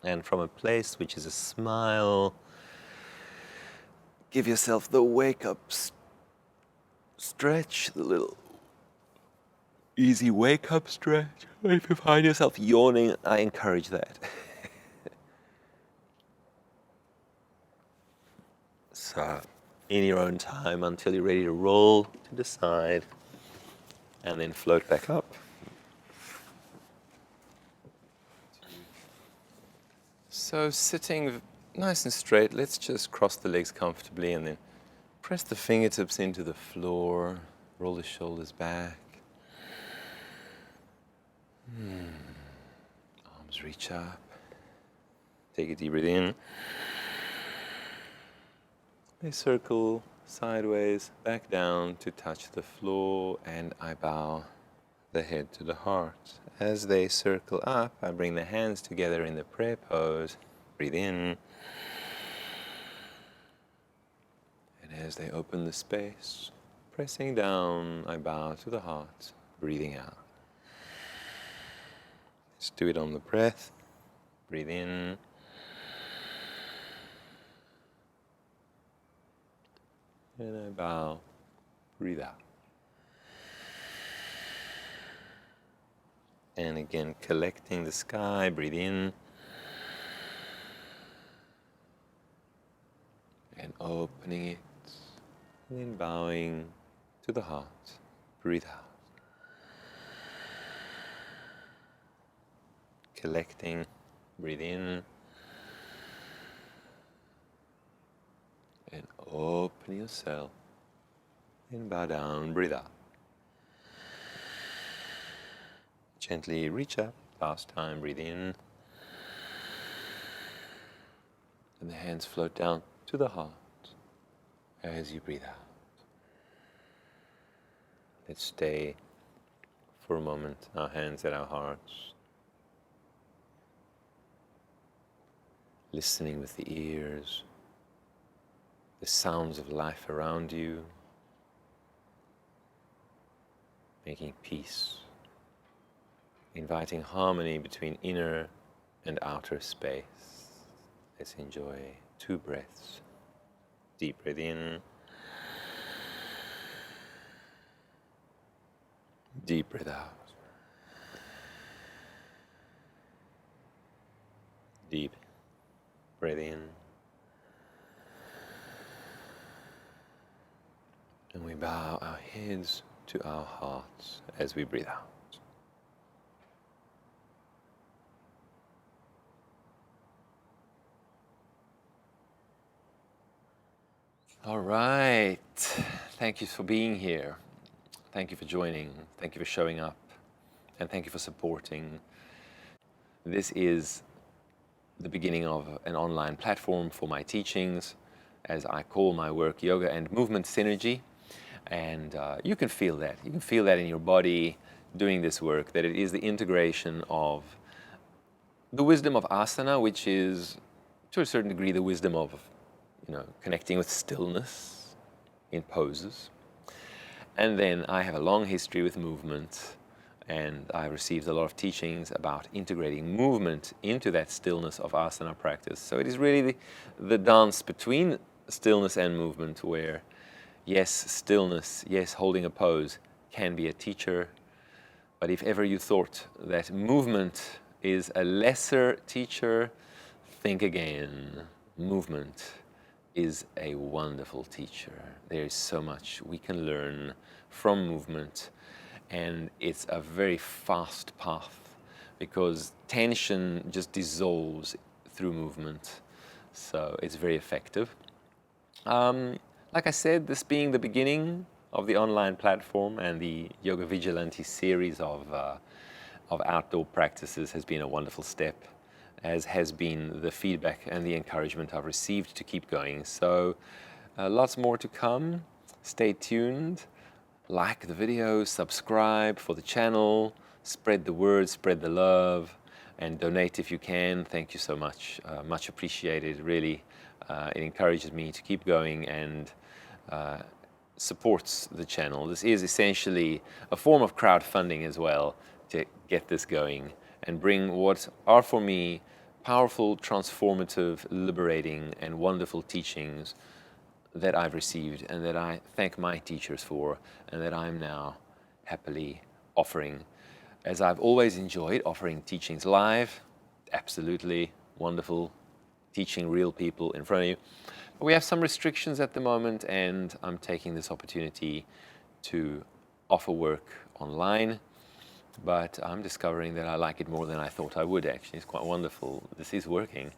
And from a place which is a smile, give yourself the wake up stretch, the little easy wake up stretch. If you find yourself yawning, I encourage that. So, in your own time, until you're ready to roll to the side, and then float back up. So sitting nice and straight, let's just cross the legs comfortably and then press the fingertips into the floor, roll the shoulders back. Arms reach up. Take a deep breath in. They circle sideways, back down to touch the floor, and I bow the head to the heart. As they circle up, I bring the hands together in the prayer pose. Breathe in. And as they open the space, pressing down, I bow to the heart, breathing out. Let's do it on the breath. Breathe in. And I bow, breathe out. And again, collecting the sky, breathe in. And opening it. And then bowing to the heart, breathe out. Collecting, breathe in. And open yourself. And bow down, breathe out. Gently reach up, last time, breathe in. And the hands float down to the heart as you breathe out. Let's stay for a moment, our hands at our hearts. Listening with the ears, the sounds of life around you, making peace, inviting harmony between inner and outer space. Let's enjoy 2 breaths. Deep breath in. Deep breath out. Deep breath in. And we bow our heads to our hearts as we breathe out. All right. Thank you for being here. Thank you for joining. Thank you for showing up. And thank you for supporting. This is the beginning of an online platform for my teachings, as I call my work Yoga and Movement Synergy. And you can feel that. You can feel that in your body doing this work, that it is the integration of the wisdom of asana, which is, to a certain degree, the wisdom of connecting with stillness in poses. And then I have a long history with movement, and I received a lot of teachings about integrating movement into that stillness of asana practice. So it is really the dance between stillness and movement where, yes, stillness, yes, holding a pose can be a teacher, but if ever you thought that movement is a lesser teacher, think again, movement is a wonderful teacher. There is so much we can learn from movement, and it's a very fast path because tension just dissolves through movement. So it's very effective. Like I said, this being the beginning of the online platform and the Yoga Vigilante series of outdoor practices has been a wonderful step, as has been the feedback and the encouragement I've received to keep going. So lots more to come. Stay tuned. Like the video, subscribe for the channel, spread the word, spread the love, and donate if you can. Thank you so much. Much appreciated, really. It encourages me to keep going and supports the channel. This is essentially a form of crowdfunding as well to get this going and bring what are for me powerful, transformative, liberating, and wonderful teachings that I've received and that I thank my teachers for and that I'm now happily offering. As I've always enjoyed offering teachings live, absolutely wonderful, teaching real people in front of you. But we have some restrictions at the moment, and I'm taking this opportunity to offer work online. But I'm discovering that I like it more than I thought I would, actually. It's quite wonderful. This is working.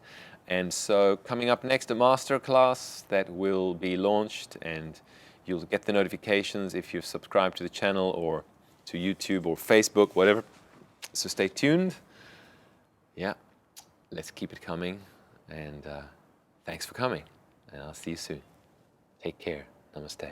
And so coming up next, a masterclass that will be launched, and you'll get the notifications if you've subscribed to the channel or to YouTube or Facebook, whatever. So stay tuned. Yeah, let's keep it coming. And thanks for coming. And I'll see you soon. Take care. Namaste.